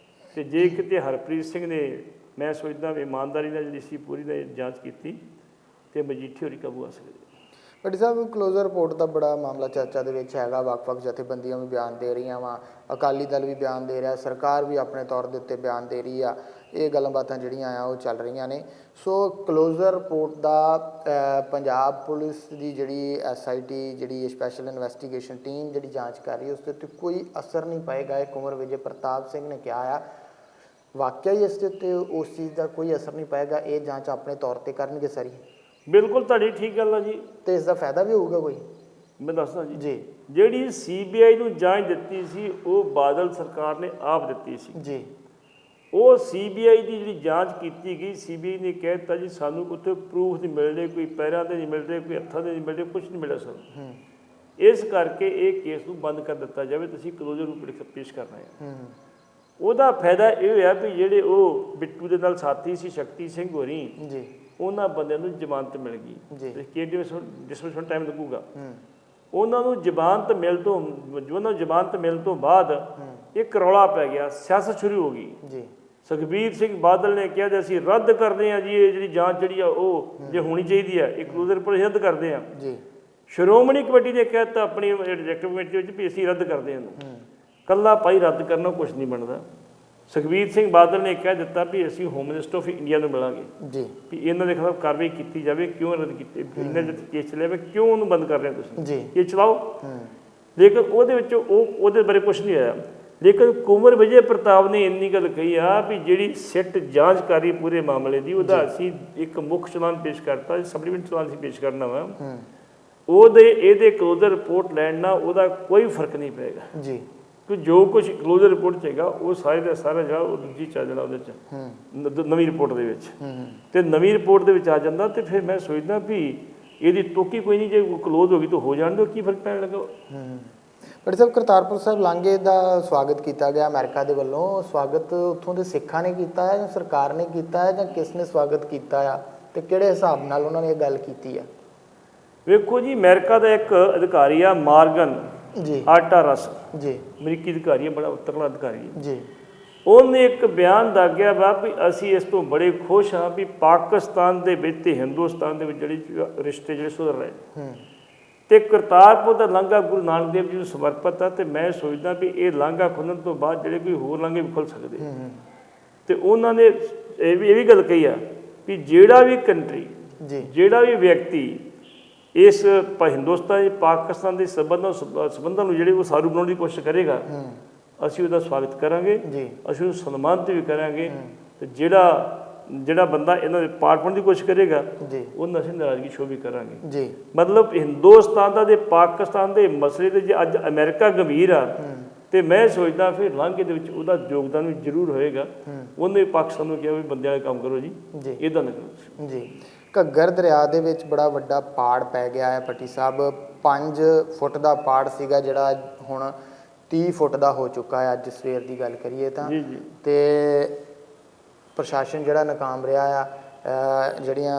ਤੇ ਜੇ ਕਿਤੇ ਹਰਪ੍ਰੀਤ ਸਿੰਘ ਨੇ, ਮੈਂ ਸੋਚਦਾ ਵੀ ਇਮਾਨਦਾਰੀ ਨਾਲ ਜਿਹੜੀ ਸੀ ਪੂਰੀ ਦਾ ਜਾਂਚ ਕੀਤੀ ਤੇ ਮਜੀਠੀਆ ਹੋਰੀ ਕਾਬੂ ਆ ਸਕਦੇ। ਭੱਟੀ ਸਾਹਿਬ, ਕਲੋਜ਼ਰ ਰਿਪੋਰਟ ਦਾ ਬੜਾ ਮਾਮਲਾ ਚਰਚਾ ਦੇ ਵਿੱਚ ਹੈਗਾ, ਵੱਖ-ਵੱਖ ਜਥੇਬੰਦੀਆਂ ਵੀ ਬਿਆਨ ਦੇ ਰਹੀਆਂ ਵਾ, ਅਕਾਲੀ ਦਲ ਵੀ ਬਿਆਨ ਦੇ ਰਿਹਾ, ਸਰਕਾਰ ਵੀ ਆਪਣੇ ਤੌਰ ਦੇ ਉੱਤੇ ਬਿਆਨ ਦੇ ਰਹੀ ਆ, ਇਹ ਗੱਲਾਂ ਬਾਤਾਂ ਜਿਹੜੀਆਂ ਆ ਉਹ ਚੱਲ ਰਹੀਆਂ ਨੇ। ਸੋ ਕਲੋਜ਼ਰ ਰਿਪੋਰਟ ਦਾ ਪੰਜਾਬ ਪੁਲਿਸ ਦੀ ਜਿਹੜੀ SIT ਜਿਹੜੀ ਸਪੈਸ਼ਲ ਇਨਵੈਸਟੀਗੇਸ਼ਨ ਟੀਮ ਜਿਹੜੀ ਜਾਂਚ ਕਰ ਰਹੀ ਹੈ ਉਸ ਦੇ ਉੱਤੇ ਕੋਈ ਅਸਰ ਨਹੀਂ ਪਏਗਾ, ਇਹ ਕੁੰਵਰ ਵਿਜੇ ਪ੍ਰਤਾਪ ਸਿੰਘ ਨੇ ਕਿਹਾ ਆ। ਵਾਕਿਆ ਹੀ ਇਸ ਦੇ ਉੱਤੇ ਉਸ ਚੀਜ਼ ਦਾ ਕੋਈ ਅਸਰ ਨਹੀਂ ਪਏਗਾ, ਇਹ ਜਾਂਚ ਆਪਣੇ ਤੌਰ 'ਤੇ ਕਰਨਗੇ ਸਾਰੀ? ਬਿਲਕੁਲ ਤੁਹਾਡੀ ਠੀਕ ਗੱਲ ਆ ਜੀ। ਤੇ ਇਸ ਦਾ ਫਾਇਦਾ ਵੀ ਹੋਊਗਾ ਕੋਈ? ਮੈਂ ਦੱਸਦਾ ਜੀ, ਜਿਹੜੀ CBI ਨੂੰ ਜਾਂਚ ਦਿੱਤੀ ਸੀ ਉਹ ਬਾਦਲ ਸਰਕਾਰ ਨੇ ਆਪ ਦਿੱਤੀ ਸੀ ਜੀ। ਉਹ CBI ਦੀ ਜਿਹੜੀ ਜਾਂਚ ਕੀਤੀ ਗਈ, CBI ਨੇ ਕਹਿ ਦਿੱਤਾ ਜੀ ਸਾਨੂੰ ਉੱਥੇ ਪ੍ਰੂਫ ਨਹੀਂ ਮਿਲਦੇ, ਕੋਈ ਪੈਰਾਂ ਦੇ ਨਹੀਂ ਮਿਲਦੇ, ਕੋਈ ਹੱਥਾਂ ਦੇ ਨਹੀਂ ਮਿਲਦੇ, ਕੁਝ ਨਹੀਂ ਮਿਲਿਆ ਸਾਨੂੰ, ਇਸ ਕਰਕੇ ਇਹ ਕੇਸ ਨੂੰ ਬੰਦ ਕਰ ਦਿੱਤਾ ਜਾਵੇ, ਤੁਸੀਂ ਕਲੋਜ਼ਰ ਰੂਪ ਪੇਸ਼ ਕਰਨਾ ਹੈ। ਉਹਦਾ ਫਾਇਦਾ ਇਹ ਹੋਇਆ ਵੀ ਜਿਹੜੇ ਉਹ ਬਿੱਟੂ ਦੇ ਨਾਲ ਸਾਥੀ ਸੀ ਸ਼ਕਤੀ ਸਿੰਘ ਹੋਰੀ ਜੀ, ਉਹਨਾਂ ਬੰਦਿਆਂ ਨੂੰ ਜ਼ਮਾਨਤ ਮਿਲ ਗਈ, ਕਿ ਡਿਸਮਿਸਲ ਟਾਈਮ ਲੱਗੂਗਾ। ਉਹਨਾਂ ਨੂੰ ਜ਼ਮਾਨਤ ਮਿਲਣ ਤੋਂ ਬਾਅਦ ਇੱਕ ਰੌਲਾ ਪੈ ਗਿਆ, ਸਿਆਸਤ ਸ਼ੁਰੂ ਹੋ ਗਈ ਜੀ। ਸੁਖਬੀਰ ਸਿੰਘ ਬਾਦਲ ਨੇ ਕਿਹਾ ਕਿ ਅਸੀਂ ਰੱਦ ਕਰਦੇ ਹਾਂ ਜੀ, ਇਹ ਜਿਹੜੀ ਜਾਂਚ ਜਿਹੜੀ ਆ ਉਹ ਜੇ ਹੋਣੀ ਚਾਹੀਦੀ ਹੈ, ਇਹ ਕਲੋਜ਼ਰ ਰਿਪੋਰਟ ਰੱਦ ਕਰਦੇ ਹਾਂ ਜੀ। ਸ਼੍ਰੋਮਣੀ ਕਮੇਟੀ ਨੇ ਕਹਿ ਦਿੱਤਾ ਆਪਣੀ ਐਗਜ਼ੈਕਟਿਵ ਕਮੇਟੀ ਵਿੱਚ ਵੀ ਅਸੀਂ ਰੱਦ ਕਰਦੇ ਹਾਂ, ਕੱਲਾ ਭਾਈ ਰੱਦ ਕਰਨਾ ਕੁਛ ਨਹੀਂ ਬਣਦਾ। ਸੁਖਬੀਰ ਸਿੰਘ ਬਾਦਲ ਨੇ ਕਹਿ ਦਿੱਤਾ ਵੀ ਅਸੀਂ ਹੋਮ ਮਿਨਿਸਟਰ ਆਫ ਇੰਡੀਆ ਨੂੰ ਮਿਲਾਂਗੇ ਜੀ, ਵੀ ਇਹਨਾਂ ਦੇ ਖਿਲਾਫ ਕਾਰਵਾਈ ਕੀਤੀ ਜਾਵੇ, ਕਿਉਂ ਰੱਦ ਕੀਤੇ, ਇਹਨਾਂ ਦੇ ਕੇਸ ਚੱਲਿਆ ਵੇ, ਕਿਉਂ ਉਹਨੂੰ ਬੰਦ ਕਰ ਰਹੇ ਤੁਸੀਂ ਜੀ, ਇਹ ਚਲਾਓ। ਲੇਕਿਨ ਉਹਦੇ ਵਿੱਚ ਉਹਦੇ ਬਾਰੇ ਕੁਛ ਨਹੀਂ ਆਇਆ। ਲੇਕਿਨ ਕੁੰਵਰ ਵਿਜੇ ਪ੍ਰਤਾਪ ਨੇ ਇੰਨੀ ਗੱਲ ਕਹੀ ਆ ਵੀ ਜਿਹੜੀ ਸਿੱਟ ਜਾਂਚ ਕਰ ਰਹੀ ਪੂਰੇ ਮਾਮਲੇ ਦੀ, ਉਹਦਾ ਅਸੀਂ ਇੱਕ ਮੁੱਖ ਚਲਾਨ ਪੇਸ਼ ਕਰਤਾ, ਸਪਲੀਮੈਂਟ ਚਲਾਨ ਅਸੀਂ ਪੇਸ਼ ਕਰਨਾ ਵਾ, ਇਹਦੇ ਕਲੋਜ਼ਰ ਰਿਪੋਰਟ ਲੈਣ ਨਾਲ ਉਹਦਾ ਕੋਈ ਫਰਕ ਨਹੀਂ ਪਏਗਾ ਜੀ, ਕਿ ਜੋ ਕੁਝ ਕਲੋਜ਼ਰ ਰਿਪੋਰਟ 'ਚ ਹੈਗਾ ਉਹ ਸਾਰੇ ਦਾ ਸਾਰਾ ਜਿਹੜਾ ਉਹ ਦੂਜੀ ਚੱਲ ਜਾਣਾ ਉਹਦੇ 'ਚ ਨਵੀਂ ਰਿਪੋਰਟ ਦੇ ਵਿੱਚ, ਤੇ ਨਵੀਂ ਰਿਪੋਰਟ ਦੇ ਵਿੱਚ ਆ ਜਾਂਦਾ। ਤੇ ਫਿਰ ਮੈਂ ਸੋਚਦਾ ਵੀ ਇਹਦੀ ਟੋਕੀ ਕੋਈ ਨਹੀਂ, ਜੇ ਕਲੋਜ਼ ਹੋ ਗਈ ਤਾਂ ਹੋ ਜਾਣ ਦਿਓ, ਕੀ ਫਰਕ ਪੈਣ ਲੱਗਾ। ਭੱਟੀ ਸਾਹਿਬ, ਕਰਤਾਰਪੁਰ ਸਾਹਿਬ ਲਾਂਘੇ ਦਾ ਸਵਾਗਤ ਕੀਤਾ ਗਿਆ ਅਮਰੀਕਾ ਦੇ ਵੱਲੋਂ, ਸਵਾਗਤ ਉੱਥੋਂ ਦੇ ਸਿੱਖਾਂ ਨੇ ਕੀਤਾ ਹੈ ਜਾਂ ਸਰਕਾਰ ਨੇ ਕੀਤਾ ਹੈ, ਜਾਂ ਕਿਸ ਨੇ ਸਵਾਗਤ ਕੀਤਾ ਆ, ਤੇ ਕਿਹੜੇ ਹਿਸਾਬ ਨਾਲ ਉਹਨਾਂ ਨੇ ਇਹ ਗੱਲ ਕੀਤੀ ਆ? ਵੇਖੋ ਜੀ, ਅਮਰੀਕਾ ਦਾ ਇੱਕ ਅਧਿਕਾਰੀ ਆ ਮਾਰਗਨ ਜੀ ਆਰਟਾਰਸ ਜੀ, ਅਮਰੀਕੀ ਅਧਿਕਾਰੀ ਹੈ, ਬੜਾ ਤਕੜਾ ਅਧਿਕਾਰੀ ਹੈ ਜੀ। ਉਹਨੇ ਇੱਕ ਬਿਆਨ ਦਾਗਿਆ ਵਾ ਵੀ ਅਸੀਂ ਇਸ ਤੋਂ ਬੜੇ ਖੁਸ਼ ਹਾਂ ਵੀ ਪਾਕਿਸਤਾਨ ਦੇ ਵਿੱਚ ਤੇ ਹਿੰਦੁਸਤਾਨ ਦੇ ਵਿੱਚ ਜਿਹੜੇ ਰਿਸ਼ਤੇ ਜਿਹੜੇ ਸੁਧਰ ਰਹੇ, ਤੇ ਕਰਤਾਰਪੁਰ ਦਾ ਲਾਂਘਾ ਗੁਰੂ ਨਾਨਕ ਦੇਵ ਜੀ ਨੂੰ ਸਮਰਪਿਤ ਆ। ਤੇ ਮੈਂ ਸੋਚਦਾ ਵੀ ਇਹ ਲਾਂਘਾ ਖੁੱਲ੍ਹਣ ਤੋਂ ਬਾਅਦ ਜਿਹੜੇ ਕੋਈ ਹੋਰ ਲਾਂਘੇ ਵੀ ਖੁੱਲ੍ਹ ਸਕਦੇ। ਤੇ ਉਹਨਾਂ ਨੇ ਇਹ ਵੀ ਗੱਲ ਕਹੀ ਆ ਵੀ ਜਿਹੜਾ ਵੀ ਕੰਟਰੀ, ਜਿਹੜਾ ਵੀ ਵਿਅਕਤੀ ਇਸ ਹਿੰਦੁਸਤਾਨ ਪਾਕਿਸਤਾਨ ਦੇ ਸੰਬੰਧਾਂ ਨੂੰ ਜਿਹੜੇ ਉਹ ਸਾਰੂ ਬਣਾਉਣ ਦੀ ਕੋਸ਼ਿਸ਼ ਕਰੇਗਾ, ਅਸੀਂ ਉਹਦਾ ਸਵਾਗਤ ਕਰਾਂਗੇ, ਅਸੀਂ ਉਹਨੂੰ ਸਨਮਾਨਿਤ ਵੀ ਕਰਾਂਗੇ। ਤੇ ਜਿਹੜਾ ਬੰਦਾ ਇਹਨਾਂ ਦੇ ਪਾਰਟ ਪਾਉਣ ਦੀ ਕੋਸ਼ਿਸ਼ ਕਰੇਗਾ ਉਹਨਾਂ ਅਸੀਂ ਨਾਰਾਜ਼ਗੀ ਸ਼ੋਅ ਵੀ ਕਰਾਂਗੇ ਜੀ। ਮਤਲਬ ਹਿੰਦੁਸਤਾਨ ਦਾ ਤੇ ਪਾਕਿਸਤਾਨ ਦੇ ਮਸਲੇ ਤੇ ਜੇ ਅੱਜ ਅਮਰੀਕਾ ਗੰਭੀਰ ਆ, ਤੇ ਮੈਂ ਸੋਚਦਾ ਫਿਰ ਲਾਂਘੇ ਦੇ ਵਿੱਚ ਉਹਦਾ ਯੋਗਦਾਨ ਵੀ ਜ਼ਰੂਰ ਹੋਏਗਾ। ਉਹਨੇ ਪੱਖ ਸਾਨੂੰ ਕਿਹਾ ਵੀ ਬੰਦਿਆਂ ਦਾ ਕੰਮ ਕਰੋ ਜੀ, ਇਹਦਾ ਨਾ ਕਰੋ ਜੀ। ਘੱਗਰ ਦਰਿਆ ਦੇ ਵਿੱਚ ਬੜਾ ਵੱਡਾ ਪਾੜ ਪੈ ਗਿਆ ਹੈ ਪੱਟੀ ਸਾਹਿਬ। 5 ਫੁੱਟ ਦਾ ਪਾੜ ਸੀਗਾ ਜਿਹੜਾ ਹੁਣ 30 ਫੁੱਟ ਦਾ ਹੋ ਚੁੱਕਾ ਹੈ ਅੱਜ ਸਵੇਰ ਦੀ ਗੱਲ ਕਰੀਏ ਤਾਂ। ਤੇ ਪ੍ਰਸ਼ਾਸਨ ਜਿਹੜਾ ਨਾਕਾਮ ਰਿਹਾ ਆ। ਜਿਹੜੀਆਂ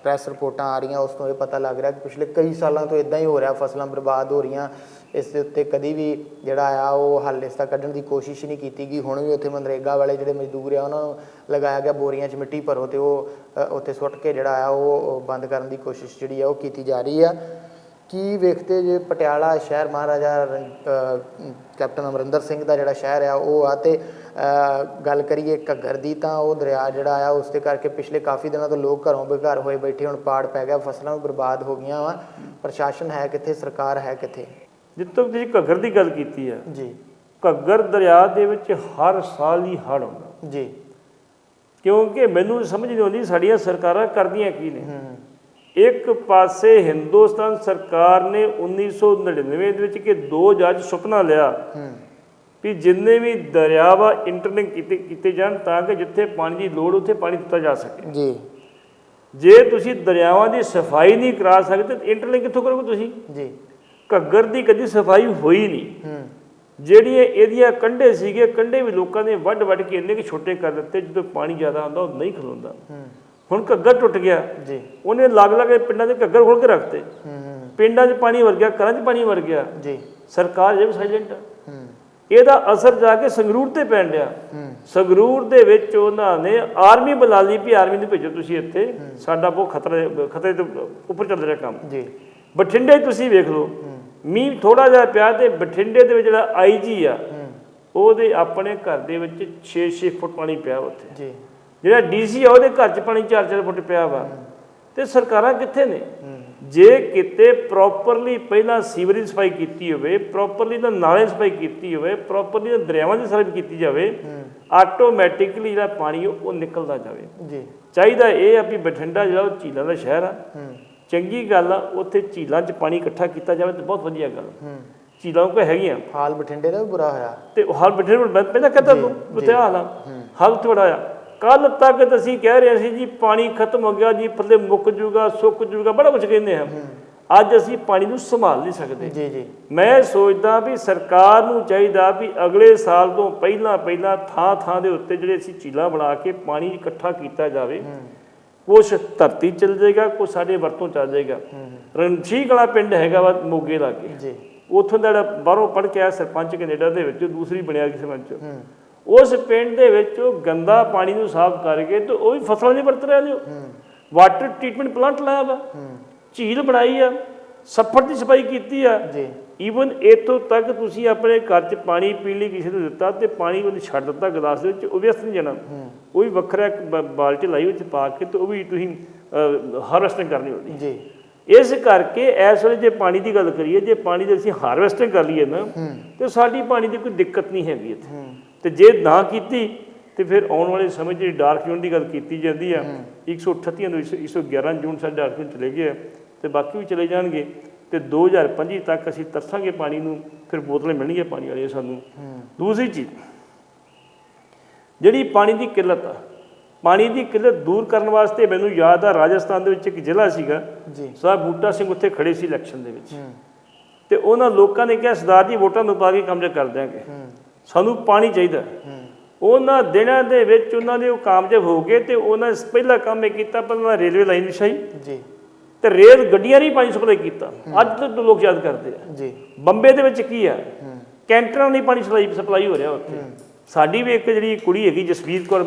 ਪ੍ਰੈਸ ਰਿਪੋਰਟਾਂ ਆ ਰਹੀਆਂ ਉਸ ਤੋਂ ਇਹ ਪਤਾ ਲੱਗ ਰਿਹਾ ਕਿ ਪਿਛਲੇ ਕਈ ਸਾਲਾਂ ਤੋਂ ਇੱਦਾਂ ਹੀ ਹੋ ਰਿਹਾ, ਫਸਲਾਂ ਬਰਬਾਦ ਹੋ ਰਹੀਆਂ। ਇਸ ਦੇ ਉੱਤੇ ਕਦੀ ਵੀ ਜਿਹੜਾ ਆ ਉਹ ਹੱਲ ਇਸ ਦਾ ਕੱਢਣ ਦੀ ਕੋਸ਼ਿਸ਼ ਨਹੀਂ ਕੀਤੀ ਗਈ। ਹੁਣ ਵੀ ਉੱਥੇ ਮਨਰੇਗਾ ਵਾਲੇ ਜਿਹੜੇ ਮਜ਼ਦੂਰ ਆ ਉਹਨਾਂ ਨੂੰ ਲਗਾਇਆ ਗਿਆ ਬੋਰੀਆਂ 'ਚ ਮਿੱਟੀ ਭਰੋ ਅਤੇ ਉਹ ਉੱਥੇ ਸੁੱਟ ਕੇ ਜਿਹੜਾ ਆ ਉਹ ਬੰਦ ਕਰਨ ਦੀ ਕੋਸ਼ਿਸ਼ ਜਿਹੜੀ ਆ ਉਹ ਕੀਤੀ ਜਾ ਰਹੀ ਆ। ਕੀ ਵੇਖਦੇ ਜੇ ਪਟਿਆਲਾ ਸ਼ਹਿਰ ਮਹਾਰਾਜਾ ਕੈਪਟਨ ਅਮਰਿੰਦਰ ਸਿੰਘ ਦਾ ਜਿਹੜਾ ਸ਼ਹਿਰ ਆ ਉਹ ਆ। ਅਤੇ ਗੱਲ ਕਰੀਏ ਘੱਗਰ ਦੀ ਤਾਂ ਉਹ ਦਰਿਆ ਜਿਹੜਾ ਆ ਉਸ ਦੇ ਕਰਕੇ ਪਿਛਲੇ ਕਾਫੀ ਦਿਨਾਂ ਤੋਂ ਲੋਕ ਘਰੋਂ ਬੇਘਰ ਹੋਏ ਬੈਠੇ, ਹੁਣ ਪਾੜ ਪੈ ਗਿਆ, ਫਸਲਾਂ ਵੀ ਬਰਬਾਦ ਹੋ ਗਈਆਂ ਵਾ। ਪ੍ਰਸ਼ਾਸਨ ਹੈ ਕਿੱਥੇ, ਸਰਕਾਰ ਹੈ ਕਿੱਥੇ? ਜਿੱਥੋਂ ਤੁਸੀਂ ਘੱਗਰ ਦੀ ਗੱਲ ਕੀਤੀ ਹੈ ਜੀ, ਘੱਗਰ ਦਰਿਆ ਦੇ ਵਿੱਚ ਹਰ ਸਾਲ ਹੀ ਹੜ੍ਹ ਆਉਂਦਾ ਜੀ। ਕਿਉਂਕਿ ਮੈਨੂੰ ਸਮਝ ਨਹੀਂ ਆਉਂਦੀ ਸਾਡੀਆਂ ਸਰਕਾਰਾਂ ਕਰਦੀਆਂ ਕੀ ਨੇ। ਇੱਕ ਪਾਸੇ ਹਿੰਦੁਸਤਾਨ ਸਰਕਾਰ ਨੇ 1999 ਦੇ ਵਿੱਚ ਕਿ 2 ਜੱਜ ਸੁਪਨਾ ਲਿਆ ਵੀ ਜਿੰਨੇ ਵੀ ਦਰਿਆ ਵਾ ਇੰਟਰਲਿੰਕ ਕੀਤੇ ਜਾਣ ਤਾਂ ਕਿ ਜਿੱਥੇ ਪਾਣੀ ਦੀ ਲੋੜ ਉੱਥੇ ਪਾਣੀ ਦਿੱਤਾ ਜਾ ਸਕੇ ਜੀ। ਜੇ ਤੁਸੀਂ ਦਰਿਆਵਾਂ ਦੀ ਸਫਾਈ ਨਹੀਂ ਕਰਾ ਸਕਦੇ ਤਾਂ ਇੰਟਰਲਿੰਕ ਕਿੱਥੋਂ ਕਰੋਗੇ ਤੁਸੀਂ ਜੀ? ਘੱਗਰ ਦੀ ਕਦੀ ਸਫਾਈ ਹੋਈ ਨਹੀਂ। ਜਿਹੜੀਆਂ ਇਹਦੀਆਂ ਕੰਢੇ ਸੀਗੇ, ਕੰਢੇ ਵੀ ਲੋਕਾਂ ਨੇ ਵੱਢ ਕੇ ਇੰਨੇ ਕਿ ਛੋਟੇ ਕਰ ਦਿੱਤੇ, ਜਦੋਂ ਪਾਣੀ ਜ਼ਿਆਦਾ ਆਉਂਦਾ ਉਹ ਨਹੀਂ ਖਲੋਂਦਾ। ਹੁਣ ਘੱਗਰ ਟੁੱਟ ਗਿਆ ਜੀ, ਉਹਨੇ ਲੱਗ ਪਿੰਡਾਂ ਦੇ ਘੱਗਰ ਖੋਲ ਕੇ ਰੱਖਤੇ। ਪਿੰਡਾਂ 'ਚ ਪਾਣੀ ਵਰ ਗਿਆ, ਘਰਾਂ 'ਚ ਪਾਣੀ ਵਰ ਗਿਆ ਜੀ। ਸਰਕਾਰ ਜੇ ਵੀ ਸਾਇਲੈਂਟ ਆ। ਇਹਦਾ ਅਸਰ ਜਾ ਕੇ ਸੰਗਰੂਰ ਤੇ ਪੈਣ ਡਿਆ। ਸੰਗਰੂਰ ਦੇ ਵਿੱਚ ਉਹਨਾਂ ਨੇ ਆਰਮੀ ਬੁਲਾ ਲਈ ਵੀ ਆਰਮੀ ਨੂੰ ਭੇਜੋ ਤੁਸੀਂ ਇੱਥੇ, ਸਾਡਾ ਬਹੁਤ ਖਤਰੇ ਤੋਂ ਉੱਪਰ ਚੱਲ ਰਿਹਾ ਕੰਮ ਜੀ। ਬਠਿੰਡੇ ਤੁਸੀਂ ਵੇਖ ਲਓ, ਮੀਂਹ ਥੋੜਾ ਜਿਹਾ ਪਿਆ ਤੇ ਬਠਿੰਡੇ ਦੇ ਵਿੱਚ ਜਿਹੜਾ IG ਆ ਉਹਦੇ ਆਪਣੇ ਘਰ ਦੇ ਵਿੱਚ 6-6 ਫੁੱਟ ਪਾਣੀ ਪਿਆ ਉੱਥੇ ਜੀ। ਜਿਹੜਾ DC ਆ ਉਹਦੇ ਘਰ 'ਚ ਪਾਣੀ 4-4 ਫੁੱਟ ਪਿਆ ਵਾ। ਤੇ ਸਰਕਾਰਾਂ ਕਿੱਥੇ ਨੇ? ਜੇ ਕਿਤੇ ਪ੍ਰੋਪਰਲੀ ਪਹਿਲਾਂ ਸੀਵਰੇਜ ਸਫਾਈ ਕੀਤੀ ਹੋਵੇ, ਪ੍ਰੋਪਰਲੀ ਤਾਂ ਨਾਲੇ ਸਫਾਈ ਕੀਤੀ ਹੋਵੇ, ਪ੍ਰੋਪਰਲੀ ਤਾਂ ਦਰਿਆਵਾਂ ਦੀ ਸਫਾਈ ਕੀਤੀ ਜਾਵੇ, ਆਟੋਮੈਟਿਕਲੀ ਜਿਹੜਾ ਪਾਣੀ ਉਹ ਨਿਕਲਦਾ ਜਾਵੇ ਜੀ। ਚਾਹੀਦਾ ਇਹ ਆ ਵੀ ਬਠਿੰਡਾ ਜਿਹੜਾ ਉਹ ਝੀਲਾਂ ਦਾ ਸ਼ਹਿਰ ਆ, ਚੰਗੀ ਗੱਲ ਆ, ਉੱਥੇ ਝੀਲਾਂ 'ਚ ਪਾਣੀ ਇਕੱਠਾ ਕੀਤਾ ਜਾਵੇ ਤਾਂ ਬਹੁਤ ਵਧੀਆ ਗੱਲ। ਝੀਲਾਂ ਕੋਈ ਹੈਗੀਆਂ, ਹਾਲ ਬਠਿੰਡੇ ਦਾ ਵੀ ਬੁਰਾ ਹੋਇਆ ਤੇ ਹਾਲ ਬਠਿੰਡੇ ਪਹਿਲਾਂ ਕਹਿੰਦਾ ਉੱਥੇ ਹਾਲ ਆ, ਹਾਲ ਥੋੜਾ ਆ। ਕੱਲ ਤੱਕ ਅਸੀਂ ਕਹਿ ਰਹੇ ਸੀ ਜੀ ਪਾਣੀ ਖਤਮ ਹੋ ਗਿਆ ਜੀ, ਥੱਲੇ ਮੁੱਕ ਜੂਗਾ, ਸੁੱਕ ਜੂਗਾ, ਬੜਾ ਕੁਝ ਕਹਿੰਦੇ ਹਾਂ। ਅੱਜ ਅਸੀਂ ਪਾਣੀ ਨੂੰ ਸੰਭਾਲ ਨਹੀਂ ਸਕਦੇ ਜੀ ਜੀ। ਮੈਂ ਸੋਚਦਾ ਵੀ ਸਰਕਾਰ ਨੂੰ ਚਾਹੀਦਾ ਵੀ ਅਗਲੇ ਸਾਲ ਤੋਂ ਪਹਿਲਾਂ ਥਾਂ ਦੇ ਉੱਤੇ ਜਿਹੜੇ ਅਸੀਂ ਝੀਲਾਂ ਬਣਾ ਕੇ ਪਾਣੀ ਇਕੱਠਾ ਕੀਤਾ ਜਾਵੇ। ਕੁਛ ਧਰਤੀ ਚਲ ਜਾਏਗਾ, ਕੁਛ ਸਾਡੇ ਵਰਤੋਂ ਚੱਲ ਜਾਏਗਾ। ਰਣਛੀਕ ਵਾਲਾ ਪਿੰਡ ਹੈਗਾ ਵਾ ਮੋਗੇ ਲਾਗੇ ਜੀ, ਉੱਥੋਂ ਦਾ ਜਿਹੜਾ ਬਾਹਰੋਂ ਪੜ੍ਹ ਕੇ ਆਇਆ ਸਰਪੰਚ ਕੈਨੇਡਾ ਦੇ ਵਿੱਚ, ਦੂਸਰੀ ਬਣਿਆ ਕਿਸੇ ਸਰਪੰਚ, ਉਸ ਪਿੰਡ ਦੇ ਵਿੱਚ ਉਹ ਗੰਦਾ ਪਾਣੀ ਨੂੰ ਸਾਫ਼ ਕਰਕੇ ਤੇ ਉਹ ਵੀ ਫਸਲਾਂ ਨਹੀਂ ਵਰਤ ਰਿਹਾ ਲਿਓ। ਵਾਟਰ ਟ੍ਰੀਟਮੈਂਟ ਪਲਾਂਟ ਲਾਇਆ ਵਾ, ਝੀਲ ਬਣਾਈ ਆ, ਸੱਫੜ ਦੀ ਸਫਾਈ ਕੀਤੀ ਆ ਜੀ। ਈਵਨ ਇੱਥੋਂ ਤੱਕ ਤੁਸੀਂ ਆਪਣੇ ਘਰ 'ਚ ਪਾਣੀ ਪੀਣ ਲਈ ਕਿਸੇ ਨੂੰ ਦਿੱਤਾ ਤੇ ਪਾਣੀ ਉਹਨੇ ਛੱਡ ਦਿੱਤਾ ਗਲਾਸ ਦੇ ਵਿੱਚ, ਉਹ ਵੀ ਅਸਰ ਨਹੀਂ ਜਾਣਾ। ਉਹ ਵੀ ਵੱਖਰਾ ਇੱਕ ਬਾਲਟੀ ਲਾਈ ਵਿੱਚ ਪਾ ਕੇ ਤੇ ਉਹ ਵੀ ਤੁਸੀਂ ਹਾਰਵੈਸਟਿੰਗ ਕਰਨੀ ਹੁੰਦੀ ਜੀ। ਇਸ ਕਰਕੇ ਇਸ ਵੇਲੇ ਜੇ ਪਾਣੀ ਦੀ ਗੱਲ ਕਰੀਏ, ਜੇ ਪਾਣੀ ਦੀ ਅਸੀਂ ਹਾਰਵੈਸਟਿੰਗ ਕਰ ਲਈਏ ਨਾ ਤੇ ਸਾਡੀ ਪਾਣੀ ਦੀ ਕੋਈ ਦਿੱਕਤ ਨਹੀਂ ਹੈਗੀ ਇੱਥੇ। ਤੇ ਜੇ ਨਾ ਕੀਤੀ ਤੇ ਫਿਰ ਆਉਣ ਵਾਲੇ ਸਮੇਂ ਜਿਹੜੀ ਡਾਰਕ ਜ਼ੋਨ ਦੀ ਗੱਲ ਕੀਤੀ ਜਾਂਦੀ ਆ, 138 ਤੋਂ 111 ਜੂਨ ਸਾਡੇ ਡਾਰਕ ਜ਼ੋਨ ਚਲੇ ਗਏ ਤੇ ਬਾਕੀ ਵੀ ਚਲੇ ਜਾਣਗੇ ਤੇ 2025 ਤੱਕ ਅਸੀਂ ਤਰਸਾਂਗੇ ਪਾਣੀ ਨੂੰ, ਫਿਰ ਬੋਤਲਾਂ ਮਿਲਣਗੀਆਂ ਪਾਣੀ ਵਾਲੀਆਂ ਸਾਨੂੰ। ਦੂਸਰੀ ਚੀਜ਼ ਜਿਹੜੀ ਪਾਣੀ ਦੀ ਕਿੱਲਤ ਆ, ਪਾਣੀ ਦੀ ਕਿੱਲਤ ਦੂਰ ਕਰਨ ਵਾਸਤੇ ਮੈਨੂੰ ਯਾਦ ਆ ਰਾਜਸਥਾਨ ਦੇ ਵਿੱਚ ਇੱਕ ਜ਼ਿਲ੍ਹਾ ਸੀਗਾ ਜੀ, ਸਰਦਾਰ ਬੂਟਾ ਸਿੰਘ ਉੱਥੇ ਖੜੇ ਸੀ ਇਲੈਕਸ਼ਨ ਦੇ ਵਿੱਚ ਤੇ ਉਹਨਾਂ ਲੋਕਾਂ ਨੇ ਕਿਹਾ ਸਰਦਾਰ ਜੀ ਵੋਟਾਂ ਨੂੰ ਪਾ ਕੇ ਕੰਮ ਕਰ ਦਿਆਂਗੇ, ਸਾਨੂੰ ਪਾਣੀ ਚਾਹੀਦਾ। ਉਹਨਾਂ ਦਿਨਾਂ ਦੇ ਵਿੱਚ ਉਹਨਾਂ ਦੇ ਉਹ ਕਾਮਯਾਬ ਹੋ ਗਏ ਤੇ ਉਹਨਾਂ ਪਹਿਲਾ ਕੰਮ ਇਹ ਕੀਤਾ, ਪਹਿਲਾਂ ਰੇਲਵੇ ਲਾਈਨ ਵਿਛਾਈ ਜੀ ਤੇ ਰੇਲ ਗੱਡੀਆਂ ਨਹੀਂ ਪਾਣੀ ਸਪਲਾਈ ਕੀਤਾ। ਅੱਜ ਤੱਕ ਲੋਕ ਯਾਦ ਕਰਦੇ ਆ ਜੀ। ਬੰਬੇ ਦੇ ਵਿੱਚ ਕੀ ਆ, ਕੈਂਟਰਾਂ ਨਹੀਂ ਪਾਣੀ ਸਪਲਾਈ ਹੋ ਰਿਹਾ ਉੱਥੇ। ਸਾਡੀ ਵੀ ਇੱਕ ਜਿਹੜੀ ਕੁੜੀ ਹੈਗੀ ਜਸਵੀਰ ਕੌਰ,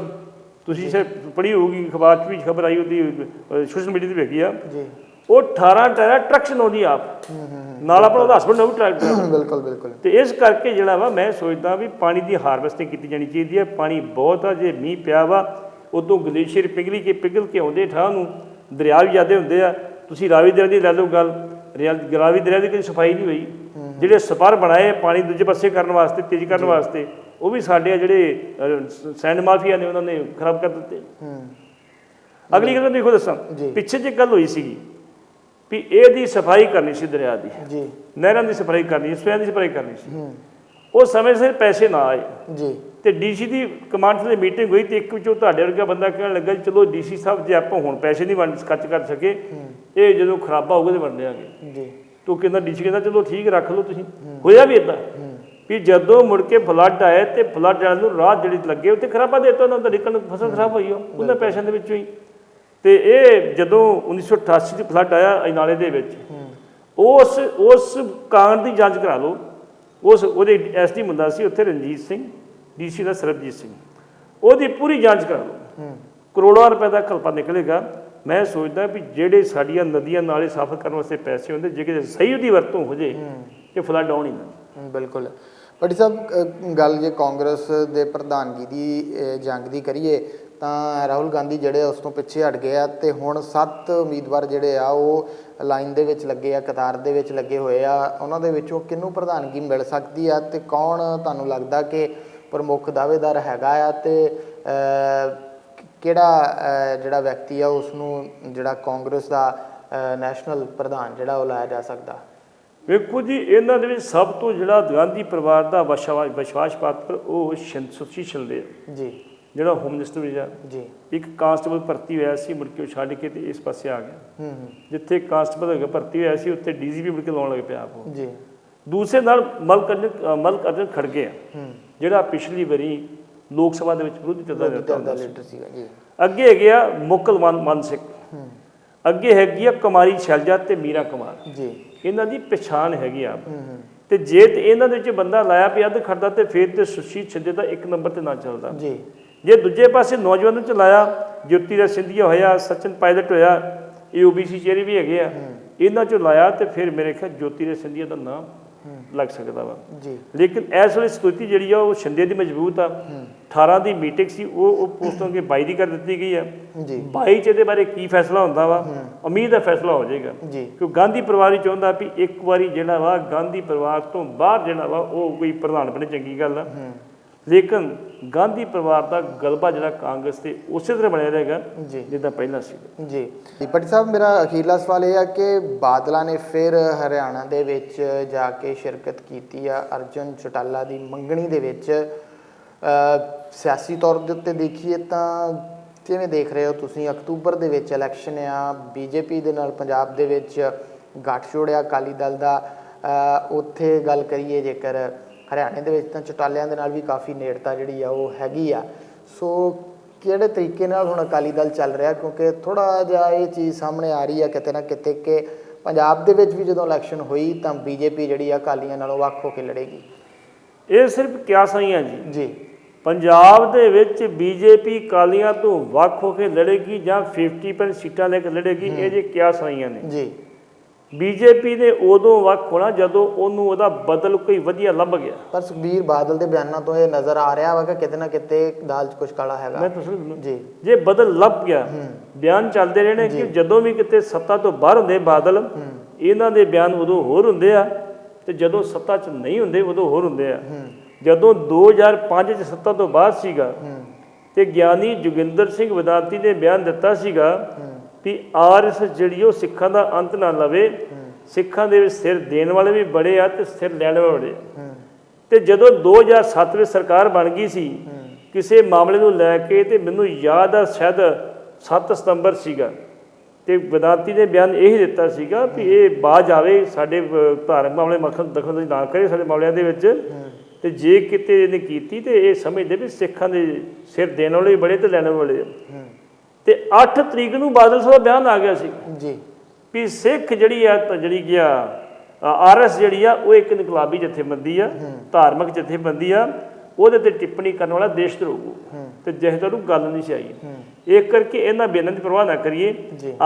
ਤੁਸੀਂ ਪੜ੍ਹੀ ਹੋਊਗੀ, ਅਖਬਾਰ 'ਚ ਵੀ ਖਬਰ ਆਈ, ਉਹਦੀ ਸੋਸ਼ਲ ਮੀਡੀਆ 'ਤੇ ਵੇਖੀ ਆ, ਉਹ 18 ਟਾਇਰਾ ਟਰੱਕ ਚਲਾਉਂਦੀ ਆਪ, ਨਾਲ ਆਪਣਾ ਉਹਦਾ ਹਸਬੈਂਡ ਉਹ ਵੀ ਟਰੱਕ। ਬਿਲਕੁਲ ਬਿਲਕੁਲ। ਤੇ ਇਸ ਕਰਕੇ ਜਿਹੜਾ ਵਾ ਮੈਂ ਸੋਚਦਾ ਵੀ ਪਾਣੀ ਦੀ ਹਾਰਵੈਸਟਿੰਗ ਕੀਤੀ ਜਾਣੀ ਚਾਹੀਦੀ ਹੈ। ਪਾਣੀ ਬਹੁਤ ਆ, ਜੇ ਮੀਂਹ ਪਿਆ ਵਾ ਉਦੋਂ ਗਲੇਸ਼ੀਅਰ ਪਿਘਲ ਕੇ ਆਉਂਦੇ ਠਾਹ ਨੂੰ, ਦਰਿਆ ਵੀ ਜ਼ਿਆਦਾ ਹੁੰਦੇ ਆ। ਤੁਸੀਂ ਰਾਵੀ ਦਰਿਆ ਦੀ ਲੈ ਲਓ ਗੱਲ, ਰਾਵੀ ਦਰਿਆ ਦੀ ਕੋਈ ਸਫਾਈ ਨਹੀਂ ਹੋਈ। ਜਿਹੜੇ ਸਪਰ ਬਣਾਏ ਪਾਣੀ ਦੂਜੇ ਪਾਸੇ ਕਰਨ ਵਾਸਤੇ, ਤੇਜ਼ ਕਰਨ ਵਾਸਤੇ, ਉਹ ਵੀ ਸਾਡੇ ਜਿਹੜੇ ਸੈਂਡ ਮਾਫੀਆ ਨੇ ਉਹਨਾਂ ਨੇ ਖਰਾਬ ਕਰ ਦਿੱਤੇ। ਅਗਲੀ ਗੱਲ ਦੇਖੋ ਦੱਸਾਂ, ਪਿੱਛੇ ਜੇ ਗੱਲ ਹੋਈ ਸੀਗੀ ਵੀ ਇਹਦੀ ਸਫਾਈ ਕਰਨੀ ਸੀ ਦਰਿਆ ਦੀ ਜੀ, ਨਹਿਰਾਂ ਦੀ ਸਫਾਈ ਕਰਨੀ, ਸਵਿਆਂ ਦੀ ਸਫਾਈ ਕਰਨੀ ਸੀ। ਉਹ ਸਮੇਂ ਸਿਰ ਪੈਸੇ ਨਾ ਆਏ ਜੀ ਤੇ ਡੀਸੀ ਦੀ ਕਮਾਂਡ ਦੀ ਮੀਟਿੰਗ ਹੋਈ ਤੇ ਇੱਕ ਵਿੱਚੋਂ ਤੁਹਾਡੇ ਵਰਗਾ ਬੰਦਾ ਕਹਿਣ ਲੱਗਾ ਜੀ ਚਲੋ ਡੀਸੀ ਸਾਹਿਬ ਜੇ ਆਪਾਂ ਹੁਣ ਪੈਸੇ ਨਹੀਂ ਵੰਡ ਖਰਚ ਕਰ ਸਕੇ ਇਹ ਜਦੋਂ ਖਰਾਬਾ ਹੋਊਗਾ ਤੇ ਵੰਡਿਆਂਗੇ ਜੀ। ਤੂੰ ਕਹਿੰਦਾ ਡੀਸੀ ਕਹਿੰਦਾ ਚਲੋ ਠੀਕ ਰੱਖ ਲਓ ਤੁਸੀਂ। ਹੋਇਆ ਵੀ ਇਦਾਂ ਵੀ ਜਦੋਂ ਮੁੜ ਕੇ ਫਲੱਡ ਆਏ ਤੇ ਫਲੱਡ ਵਾਲਿਆਂ ਨੂੰ ਰਾਹ ਜਿਹੜੀ ਲੱਗੇ ਉੱਥੇ ਖਰਾਬਾ ਦੇ ਦਿੱਤਾ ਉਹਨਾਂ ਦਾ ਨਿਕਲਣ ਫਸਲ ਖਰਾਬ ਹੋਈ ਉਹਨਾਂ ਪੈਸਿਆਂ ਦੇ ਵਿੱਚੋਂ ਹੀ। ਤੇ ਇਹ ਜਦੋਂ 1988 ਚ ਫਲੱਡ ਆਇਆ ਅਜਨਾਲੇ ਦੇ ਵਿੱਚ ਉਸ ਕਾਂਡ ਦੀ ਜਾਂਚ ਕਰਾ ਲਓ। ਉਹਦੇ ਐਸਡੀ ਹੁੰਦਾ ਸੀ ਉੱਥੇ ਰਣਜੀਤ ਸਿੰਘ, ਡੀਸੀ ਦਾ ਸਰਬਜੀਤ ਸਿੰਘ, ਉਹਦੀ ਪੂਰੀ ਜਾਂਚ ਕਰਾ ਲਓ। ਕਰੋੜਾਂ ਰੁਪਏ ਦਾ ਖਲਪਾ ਨਿਕਲੇਗਾ। ਮੈਂ ਸੋਚਦਾ ਵੀ ਜਿਹੜੇ ਸਾਡੀਆਂ ਨਦੀਆਂ ਨਾਲੇ ਸਾਫ਼ ਕਰਨ ਵਾਸਤੇ ਪੈਸੇ ਹੁੰਦੇ ਜੇ ਕਿਤੇ ਸਹੀ ਉਹਦੀ ਵਰਤੋਂ ਹੋ ਜੇ ਕਿ ਫਲੱਡ ਆਉਣ ਹੀ ਨਾ। ਬਿਲਕੁਲ ਭੱਟੀ ਸਾਹਿਬ, ਗੱਲ ਜੇ ਕਾਂਗਰਸ ਦੇ ਪ੍ਰਧਾਨਗੀ ਦੀ ਜੰਗ ਦੀ ਕਰੀਏ ਤਾਂ ਰਾਹੁਲ ਗਾਂਧੀ ਜਿਹੜੇ ਉਸ ਤੋਂ ਪਿੱਛੇ ਹਟ ਗਏ ਆ ਤੇ ਹੁਣ 7 ਉਮੀਦਵਾਰ ਜਿਹੜੇ ਆ ਉਹ ਲਾਈਨ ਦੇ ਵਿੱਚ ਲੱਗੇ ਆ, ਕਤਾਰ ਦੇ ਵਿੱਚ ਲੱਗੇ ਹੋਏ ਆ। ਉਹਨਾਂ ਦੇ ਵਿੱਚੋਂ ਕਿਹਨੂੰ ਪ੍ਰਧਾਨਗੀ ਮਿਲ ਸਕਦੀ ਆ ਤੇ ਕੌਣ ਤੁਹਾਨੂੰ ਲੱਗਦਾ ਕਿ ਪ੍ਰਮੁੱਖ ਦਾਅਵੇਦਾਰ ਹੈਗਾ ਆ ਤੇ ਕਿਹੜਾ ਜਿਹੜਾ ਵਿਅਕਤੀ ਆ ਉਸ ਨੂੰ ਜਿਹੜਾ ਕਾਂਗਰਸ ਦਾ ਨੈਸ਼ਨਲ ਪ੍ਰਧਾਨ ਜਿਹੜਾ ਉਹ ਲਾਇਆ ਜਾ ਸਕਦਾ? ਵੇਖੋ ਜੀ, ਇਹਨਾਂ ਦੇ ਵਿੱਚ ਸਭ ਤੋਂ ਜਿਹੜਾ ਗਾਂਧੀ ਪਰਿਵਾਰ ਦਾ ਵਿਸ਼ਵਾਸ ਪਾਤਰ ਉਹ ਸੁਸ਼ੀਲ ਸ਼ਿੰਦੇ ਜੀ, ਜਿਹੜਾ ਹੋਮ ਮਿਨਿਸਟਰ ਵੀ ਜੀ। ਇੱਕ ਕਾਂਸਟੇਬਲ ਭਰਤੀ ਹੋਇਆ ਸੀ, ਮੁੜ ਕੇ ਉਹ ਛੱਡ ਕੇ ਤੇ ਇਸ ਪਾਸੇ ਆ ਗਿਆ। ਜਿੱਥੇ ਕਾਂਸਟੇਬਲ ਹੋ ਭਰਤੀ ਹੋਇਆ ਸੀ ਉੱਥੇ ਡੀਜੀਪੀ ਮੁੜ ਕੇ ਲਾਉਣ ਲੱਗ ਪਿਆ ਆਪ ਜੀ। ਦੂਸਰੇ ਨਾਲ ਮਲਕ ਅਰਜਨ ਖੜਗੇ ਆ ਜਿਹੜਾ ਪਿਛਲੀ ਵਾਰੀ ਲੋਕ ਸਭਾ ਦੇ ਵਿੱਚ ਵਿਰੋਧੀ ਧਿਰ ਦਾ ਲੀਡਰ ਸੀਗਾ ਜੀ। ਅੱਗੇ ਹੈਗੇ ਆ ਮੁਕਲ ਮਨ ਸਿੰਘ, ਅੱਗੇ ਹੈਗੀ ਆ ਕੁਮਾਰੀ ਸ਼ੈਲਜਾ ਤੇ ਮੀਰਾ ਕੁਮਾਰ ਜੀ। ਇਹਨਾਂ ਦੀ ਪਛਾਣ ਹੈਗੀ ਆ ਤੇ ਜੇ ਤੇ ਇਹਨਾਂ ਦੇ ਵਿੱਚ ਬੰਦਾ ਲਾਇਆ ਪਿਆ ਅੱਧ ਖੜਦਾ ਤੇ ਫਿਰ ਤੇ ਸੁਸ਼ੀਲ ਸ਼ਿੰਦੇ ਦਾ 1 ਨੰਬਰ ਤੇ ਨਾ ਚੱਲਦਾ ਜੀ। ਜੇ ਦੂਜੇ ਪਾਸੇ ਨੌਜਵਾਨਾਂ ਚ ਲਾਇਆ ਜੋਤੀ ਰਾਜ ਸਿੰਧੀਆ ਹੋਇਆ, ਸਚਿਨ ਪਾਇਲਟ ਹੋਇਆ, ਇਹ ਓਬੀਸੀ ਚਿਹਰੇ ਵੀ ਹੈਗੇ ਆ, ਇਹਨਾਂ ਚੋਂ ਲਾਇਆ ਤੇ ਫਿਰ ਮੇਰੇ ਖਿਆਲ ਜੋਤੀ ਰਾਜ ਸਿੰਧੀਆ ਦਾ ਨਾਮ ਲੱਗ ਸਕਦਾ ਵਾ ਜੀ। ਲੇਕਿਨ ਇਸ ਵੇਲੇ ਸਥਿਤੀ ਜਿਹੜੀ ਆ ਉਹ ਸ਼ਿੰਦੇ ਦੀ ਮਜ਼ਬੂਤ ਆ। 18 ਦੀ ਮੀਟਿੰਗ ਸੀ ਉਹ ਪੋਸਟੋਂ ਕੇ 22 ਦੀ ਕਰ ਦਿੱਤੀ ਗਈ ਆ ਜੀ। 22 ਚ ਇਹਦੇ ਬਾਰੇ ਕੀ ਫੈਸਲਾ ਹੁੰਦਾ ਵਾ, ਉਮੀਦ ਹੈ ਫੈਸਲਾ ਹੋ ਜਾਏਗਾ ਕਿਉਂਕਿ ਗਾਂਧੀ ਪਰਿਵਾਰ ਹੀ ਚਾਹੁੰਦਾ ਵੀ ਇੱਕ ਵਾਰੀ ਜਿਹੜਾ ਵਾ ਗਾਂਧੀ ਪਰਿਵਾਰ ਤੋਂ ਬਾਹਰ ਜਿਹੜਾ ਵਾ ਉਹ ਕੋਈ ਪ੍ਰਧਾਨ ਬਣੇ, ਚੰਗੀ ਗੱਲ ਆ। ਲੇਕਿਨ ਗਾਂਧੀ ਪਰਿਵਾਰ ਦਾ ਗਲਬਾ ਜਿਹੜਾ ਕਾਂਗਰਸ ਤੇ ਉਸੇ ਤਰ੍ਹਾਂ ਬਣਿਆ ਰਹੇਗਾ ਜਿੱਦਾਂ ਪਹਿਲਾਂ ਸੀ ਜੀ। ਭੱਟੀ ਸਾਹਿਬ, ਮੇਰਾ ਅਖੀਰਲਾ ਸਵਾਲ ਇਹ ਆ ਕਿ ਬਾਦਲਾਂ ਨੇ ਫਿਰ ਹਰਿਆਣਾ ਦੇ ਵਿੱਚ ਜਾ ਕੇ ਸ਼ਿਰਕਤ ਕੀਤੀ ਆ ਅਰਜਨ ਚੌਟਾਲਾ ਦੀ ਮੰਗਣੀ ਦੇ ਵਿੱਚ। ਸਿਆਸੀ ਤੌਰ ਦੇ ਉੱਤੇ ਦੇਖੀਏ ਤਾਂ ਕਿਵੇਂ ਦੇਖ ਰਹੇ ਹੋ ਤੁਸੀਂ? ਅਕਤੂਬਰ ਦੇ ਵਿੱਚ ਇਲੈਕਸ਼ਨ ਆ, ਬੀਜੇਪੀ ਦੇ ਨਾਲ ਪੰਜਾਬ ਦੇ ਵਿੱਚ ਗੱਠਜੋੜ ਆ ਅਕਾਲੀ ਦਲ ਦਾ। ਉੱਥੇ ਗੱਲ ਕਰੀਏ ਜੇਕਰ ਹਰਿਆਣੇ ਦੇ ਵਿੱਚ ਤਾਂ ਚੌਟਾਲਿਆਂ ਦੇ ਨਾਲ ਵੀ ਕਾਫੀ ਨੇੜਤਾ ਜਿਹੜੀ ਆ ਉਹ ਹੈਗੀ ਆ। ਸੋ ਕਿਹੜੇ ਤਰੀਕੇ ਨਾਲ ਹੁਣ ਅਕਾਲੀ ਦਲ ਚੱਲ ਰਿਹਾ? ਕਿਉਂਕਿ ਥੋੜ੍ਹਾ ਜਿਹਾ ਇਹ ਚੀਜ਼ ਸਾਹਮਣੇ ਆ ਰਹੀ ਆ ਕਿਤੇ ਨਾ ਕਿਤੇ ਕਿ ਪੰਜਾਬ ਦੇ ਵਿੱਚ ਵੀ ਜਦੋਂ ਇਲੈਕਸ਼ਨ ਹੋਈ ਤਾਂ ਬੀਜੇਪੀ ਜਿਹੜੀ ਆ ਅਕਾਲੀਆਂ ਨਾਲੋਂ ਵੱਖ ਹੋ ਕੇ ਲੜੇਗੀ। ਇਹ ਸਿਰਫ ਕਿਆਸਾਂ ਹੀ ਆ ਜੀ। ਪੰਜਾਬ ਦੇ ਵਿੱਚ ਬੀਜੇਪੀ ਅਕਾਲੀਆਂ ਤੋਂ ਵੱਖ ਹੋ ਕੇ ਲੜੇਗੀ ਜਾਂ 50% ਸੀਟਾਂ ਲੈ ਕੇ ਲੜੇਗੀ, ਇਹ ਜੇ ਕਿਆਸਾਂ ਹੀ ਨੇ ਜੀ। ਬੀਜੇਪੀ ਨੇ ਉਦੋਂ ਵੱਖ ਹੋਣਾ ਜਦੋਂ ਉਹਨੂੰ ਉਹਦਾ ਬਦਲ ਕੋਈ ਵਧੀਆ ਲੱਭ ਗਿਆ। ਪਰ ਸੁਖਬੀਰ ਬਾਦਲ ਦੇ ਬਿਆਨਾਂ ਤੋਂ ਇਹ ਨਜ਼ਰ ਆ ਰਿਹਾ ਵਾ ਕਿ ਕਿਤੇ ਨਾ ਕਿਤੇ ਦਾਲ 'ਚ ਕੁਛ ਕਾਲਾ ਹੈਗਾ। ਮੈਂ ਤੁਹਾਨੂੰ ਜੀ, ਜੇ ਬਦਲ ਲੱਭ ਗਿਆ, ਬਿਆਨ ਚੱਲਦੇ ਰਹੇ ਨੇ ਕਿ ਜਦੋਂ ਵੀ ਕਿਤੇ ਸੱਤਾ ਤੋਂ ਬਾਹਰ ਹੁੰਦੇ ਬਾਦਲ, ਇਹਨਾਂ ਦੇ ਬਿਆਨ ਉਦੋਂ ਹੋਰ ਹੁੰਦੇ ਆ ਤੇ ਜਦੋਂ ਸੱਤਾ 'ਚ ਨਹੀਂ ਹੁੰਦੇ ਉਦੋਂ ਹੋਰ ਹੁੰਦੇ ਆ। ਜਦੋਂ 2005 'ਚ ਸੱਤਾ ਤੋਂ ਬਾਹਰ ਸੀਗਾ ਤੇ ਗਿਆਨੀ ਜੋਗਿੰਦਰ ਸਿੰਘ ਵਿਦਾਂਤੀ ਨੇ ਬਿਆਨ ਦਿੱਤਾ ਸੀਗਾ ਵੀ RSS ਜਿਹੜੀ ਉਹ ਸਿੱਖਾਂ ਦਾ ਅੰਤ ਨਾ ਲਵੇ, ਸਿੱਖਾਂ ਦੇ ਵਿੱਚ ਸਿਰ ਦੇਣ ਵਾਲੇ ਵੀ ਬੜੇ ਆ ਤੇ ਸਿਰ ਲੈਣ ਵਾਲੇ ਬੜੇ ਆ। ਤੇ ਜਦੋਂ 2007 ਵਿੱਚ ਸਰਕਾਰ ਬਣ ਗਈ ਸੀ ਕਿਸੇ ਮਾਮਲੇ ਨੂੰ ਲੈ ਕੇ ਤੇ ਮੈਨੂੰ ਯਾਦ ਆ ਸ਼ਾਇਦ 7 ਸਤੰਬਰ ਸੀਗਾ ਤੇ ਵਿਦਾਂਤੀ ਨੇ ਬਿਆਨ ਇਹ ਦਿੱਤਾ ਸੀਗਾ ਵੀ ਇਹ ਬਾਜ ਆਵੇ, ਸਾਡੇ ਧਾਰਮਿਕ ਮਾਮਲੇ ਦਖਲ ਨਾ ਕਰੇ ਸਾਡੇ ਮਾਮਲਿਆਂ ਦੇ ਵਿੱਚ। ਤੇ ਜੇ ਕਿਤੇ ਇਹਨੇ ਕੀਤੀ ਤੇ ਇਹ ਸਮਝਦੇ ਵੀ ਸਿੱਖਾਂ ਦੇ ਸਿਰ ਦੇਣ ਵਾਲੇ ਵੀ ਬੜੇ ਤੇ ਲੈਣ ਵਾਲੇ ਆ। ਤੇ 8 ਤਰੀਕ ਨੂੰ ਬਾਦਲ ਸਾਹਿਬ ਦਾ ਬਿਆਨ ਆ ਗਿਆ ਸੀ ਜੀ ਵੀ ਸਿੱਖ ਜਿਹੜੀ ਆ ਜਿਹੜੀ ਗਿਆ RS ਜਿਹੜੀ ਆ ਉਹ ਇੱਕ ਇਨਕਲਾਬੀ ਜਥੇਬੰਦੀ ਆ, ਧਾਰਮਿਕ ਜਥੇਬੰਦੀ ਆ, ਉਹਦੇ ਤੇ ਟਿੱਪਣੀ ਕਰਨ ਵਾਲਾ ਦੇਸ਼ ਧਰੋਹੂ ਤੇ ਜਿਹੇ ਨੂੰ ਗੱਲ ਨਹੀਂ ਸੀ ਆਈ। ਇਹ ਕਰਕੇ ਇਹਨਾਂ ਬਿਆਨਾਂ ਦੀ ਪਰਵਾਹ ਨਾ ਕਰੀਏ।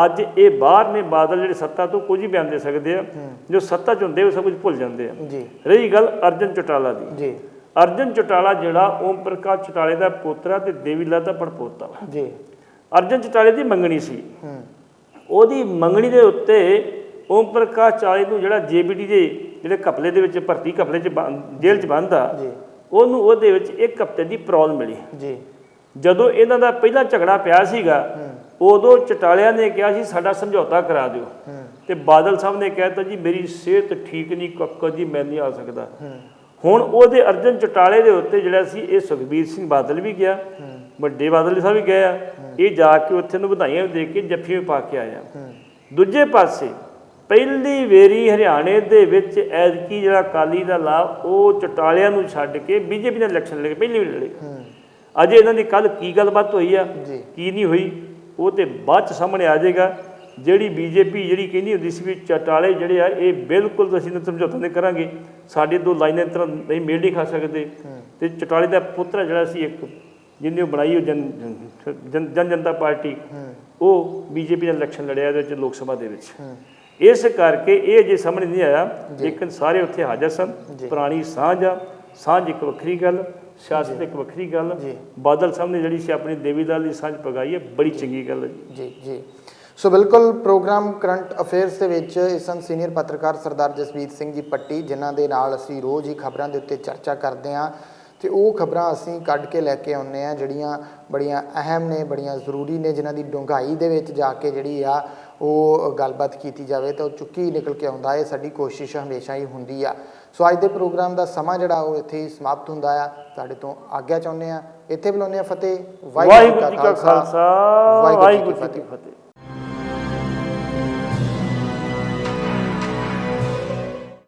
ਅੱਜ ਇਹ ਬਾਹਰ ਨੇ ਬਾਦਲ ਜਿਹੜੇ ਸੱਤਾ ਤੋਂ ਕੁਝ ਹੀ ਬਿਆਨ ਦੇ ਸਕਦੇ ਆ, ਜੋ ਸੱਤਾ 'ਚ ਹੁੰਦੇ ਉਹ ਸਭ ਕੁਝ ਭੁੱਲ ਜਾਂਦੇ ਆ। ਰਹੀ ਗੱਲ ਅਰਜਨ ਚੌਟਾਲਾ ਦੀ, ਅਰਜਨ ਚੌਟਾਲਾ ਜਿਹੜਾ ਓਮ ਪ੍ਰਕਾਸ਼ ਚੌਟਾਲੇ ਦਾ ਪੋਤਰਾ ਤੇ ਦੇਵੀ ਲਾਲ ਦਾ ਪੜਪੋਤਾ ਵਾ। ਅਰਜਨ ਚੌਟਾਲੇ ਦੀ ਮੰਗਣੀ ਸੀ, ਉਹਦੀ ਮੰਗਣੀ ਦੇ ਉੱਤੇ ਓਮ ਪ੍ਰਕਾਸ਼ ਚੌਟਾਲੇ ਨੂੰ ਜਿਹੜਾ JBT ਦੇ ਜਿਹੜੇ ਘਪਲੇ ਦੇ ਵਿੱਚ ਭਰਤੀ ਘਪਲੇ 'ਚ ਜੇਲ੍ਹ 'ਚ ਬੰਦ ਆ, ਉਹਨੂੰ ਉਹਦੇ ਵਿੱਚ 1 ਹਫ਼ਤੇ ਦੀ ਪਰੋਲ ਮਿਲੀ ਜੀ। ਜਦੋਂ ਇਹਨਾਂ ਦਾ ਪਹਿਲਾ ਝਗੜਾ ਪਿਆ ਸੀਗਾ ਉਦੋਂ ਚੌਟਾਲਿਆਂ ਨੇ ਕਿਹਾ ਸੀ ਸਾਡਾ ਸਮਝੌਤਾ ਕਰਾ ਦਿਓ ਤੇ ਬਾਦਲ ਸਾਹਿਬ ਨੇ ਕਹਿ ਦਿੱਤਾ ਜੀ ਮੇਰੀ ਸਿਹਤ ਠੀਕ ਨਹੀਂ ਕੱਕਾ ਜੀ, ਮੈਂ ਨਹੀਂ ਆ ਸਕਦਾ। ਹੁਣ ਉਹਦੇ ਅਰਜਨ ਚਟਾਲੇ ਦੇ ਉੱਤੇ ਜਿਹੜਾ ਸੀ ਇਹ ਸੁਖਬੀਰ ਸਿੰਘ ਬਾਦਲ ਵੀ ਗਿਆ, ਵੱਡੇ ਬਾਦਲ ਸਾਹਿਬ ਵੀ ਗਏ ਆ, ਇਹ ਜਾ ਕੇ ਉੱਥੇ ਨੂੰ ਵਧਾਈਆਂ ਦੇ ਕੇ ਜੱਫੀਆਂ ਵੀ ਪਾ ਕੇ ਆਇਆ। ਦੂਜੇ ਪਾਸੇ ਪਹਿਲੀ ਵੇਰੀ ਹਰਿਆਣੇ ਦੇ ਵਿੱਚ ਐਤਕੀ ਜਿਹੜਾ ਅਕਾਲੀ ਦਾ ਲਾਭ ਉਹ ਚਟਾਲਿਆਂ ਨੂੰ ਛੱਡ ਕੇ ਬੀਜੇਪੀ ਨਾਲ ਇਲੈਕਸ਼ਨ ਲੜੇ, ਪਹਿਲੀ ਵਾਰ ਲੜੇ। ਅਜੇ ਇਹਨਾਂ ਦੀ ਕੱਲ ਕੀ ਗੱਲਬਾਤ ਹੋਈ ਆ, ਕੀ ਨਹੀਂ ਹੋਈ, ਉਹ ਤੇ ਬਾਅਦ ਚ ਸਾਹਮਣੇ ਆ ਜਾਏਗਾ। ਜਿਹੜੀ ਬੀਜੇਪੀ ਜਿਹੜੀ ਕਹਿੰਦੀ ਹੁੰਦੀ ਸੀ ਵੀ ਚਟਾਲੇ ਜਿਹੜੇ ਆ ਇਹ ਬਿਲਕੁਲ ਅਸੀਂ ਸਮਝੌਤਾ ਨਹੀਂ ਕਰਾਂਗੇ, ਸਾਡੇ ਦੋ ਲਾਈਨਾਂ ਤਰ੍ਹਾਂ ਨਹੀਂ ਮੇਲ ਨਹੀਂ ਖਾ ਸਕਦੇ, ਤੇ ਚਟਾਲੇ ਦਾ ਪੁੱਤਰ ਜਿਹੜਾ ਸੀ ਇੱਕ ਜਿਹਨੇ ਉਹ ਬਣਾਈ ਉਹ ਜਨਤਾ ਪਾਰਟੀ, ਉਹ ਬੀਜੇਪੀ ਨਾਲ ਇਲੈਕਸ਼ਨ ਲੜਿਆ ਇਹਦੇ ਵਿੱਚ ਲੋਕ ਸਭਾ ਦੇ ਵਿੱਚ। ਇਸ ਕਰਕੇ ਇਹ ਜੇ ਸਾਹਮਣੇ ਨਹੀਂ ਆਇਆ, ਲੇਕਿਨ ਸਾਰੇ ਉੱਥੇ ਹਾਜ਼ਰ ਸਨ। ਪੁਰਾਣੀ ਸਾਂਝ ਆ, ਸਾਂਝ ਇੱਕ ਵੱਖਰੀ ਗੱਲ, ਸਿਆਸਤ ਇੱਕ ਵੱਖਰੀ ਗੱਲ। ਬਾਦਲ ਸਾਹਿਬ ਨੇ ਜਿਹੜੀ ਸੀ ਆਪਣੀ ਦੇਵੀਦਾਲ ਦੀ ਸਾਂਝ ਪਗਾਈ ਹੈ, ਬੜੀ ਚੰਗੀ ਗੱਲ ਹੈ ਜੀ। ਜੀ ਸੋ ਬਿਲਕੁਲ ਪ੍ਰੋਗਰਾਮ ਕਰੰਟ ਅਫੇਅਰਸ ਦੇ ਵਿੱਚ ਇਸ ਸਨ ਸੀਨੀਅਰ ਪੱਤਰਕਾਰ ਸਰਦਾਰ ਜਸਵੀਰ ਸਿੰਘ ਜੀ ਪੱਟੀ, ਜਿਨ੍ਹਾਂ ਦੇ ਨਾਲ ਅਸੀਂ ਰੋਜ਼ ਹੀ ਖਬਰਾਂ ਦੇ ਉੱਤੇ ਚਰਚਾ ਕਰਦੇ ਹਾਂ, ਤੇ ਉਹ ਖਬਰਾਂ ਅਸੀਂ ਕੱਢ ਕੇ ਲੈ ਕੇ ਆਉਂਦੇ ਹਾਂ ਜਿਹੜੀਆਂ ਬੜੀਆਂ ਅਹਿਮ ਨੇ, ਬੜੀਆਂ ਜ਼ਰੂਰੀ ਨੇ, ਜਿਨ੍ਹਾਂ ਦੀ ਡੂੰਘਾਈ ਦੇ ਵਿੱਚ ਜਾ ਕੇ ਜਿਹੜੀ ਆ ਉਹ ਗੱਲਬਾਤ ਕੀਤੀ ਜਾਵੇ ਤਾਂ ਉਹ ਚੁੱਕੀ ਨਿਕਲ ਕੇ ਆਉਂਦਾ ਹੈ। ਸਾਡੀ ਕੋਸ਼ਿਸ਼ ਹਮੇਸ਼ਾ ਹੀ ਹੁੰਦੀ ਆ। ਸੋ ਅੱਜ ਦੇ ਪ੍ਰੋਗਰਾਮ ਦਾ ਸਮਾਂ ਜਿਹੜਾ ਉਹ ਇੱਥੇ ਹੀ ਸਮਾਪਤ ਹੁੰਦਾ ਆ। ਤੁਹਾਡੇ ਤੋਂ ਆਗਿਆ ਚਾਹੁੰਦੇ ਹਾਂ, ਇੱਥੇ ਬੁਲਾਉਂਦੇ ਹਾਂ। ਫਤਿਹ। ਵਾਹਿਗੁਰੂ ਜੀ ਕਾ ਖਾਲਸਾ, ਵਾਹਿਗੁਰੂ ਜੀ ਕੀ ਫਤਿਹ।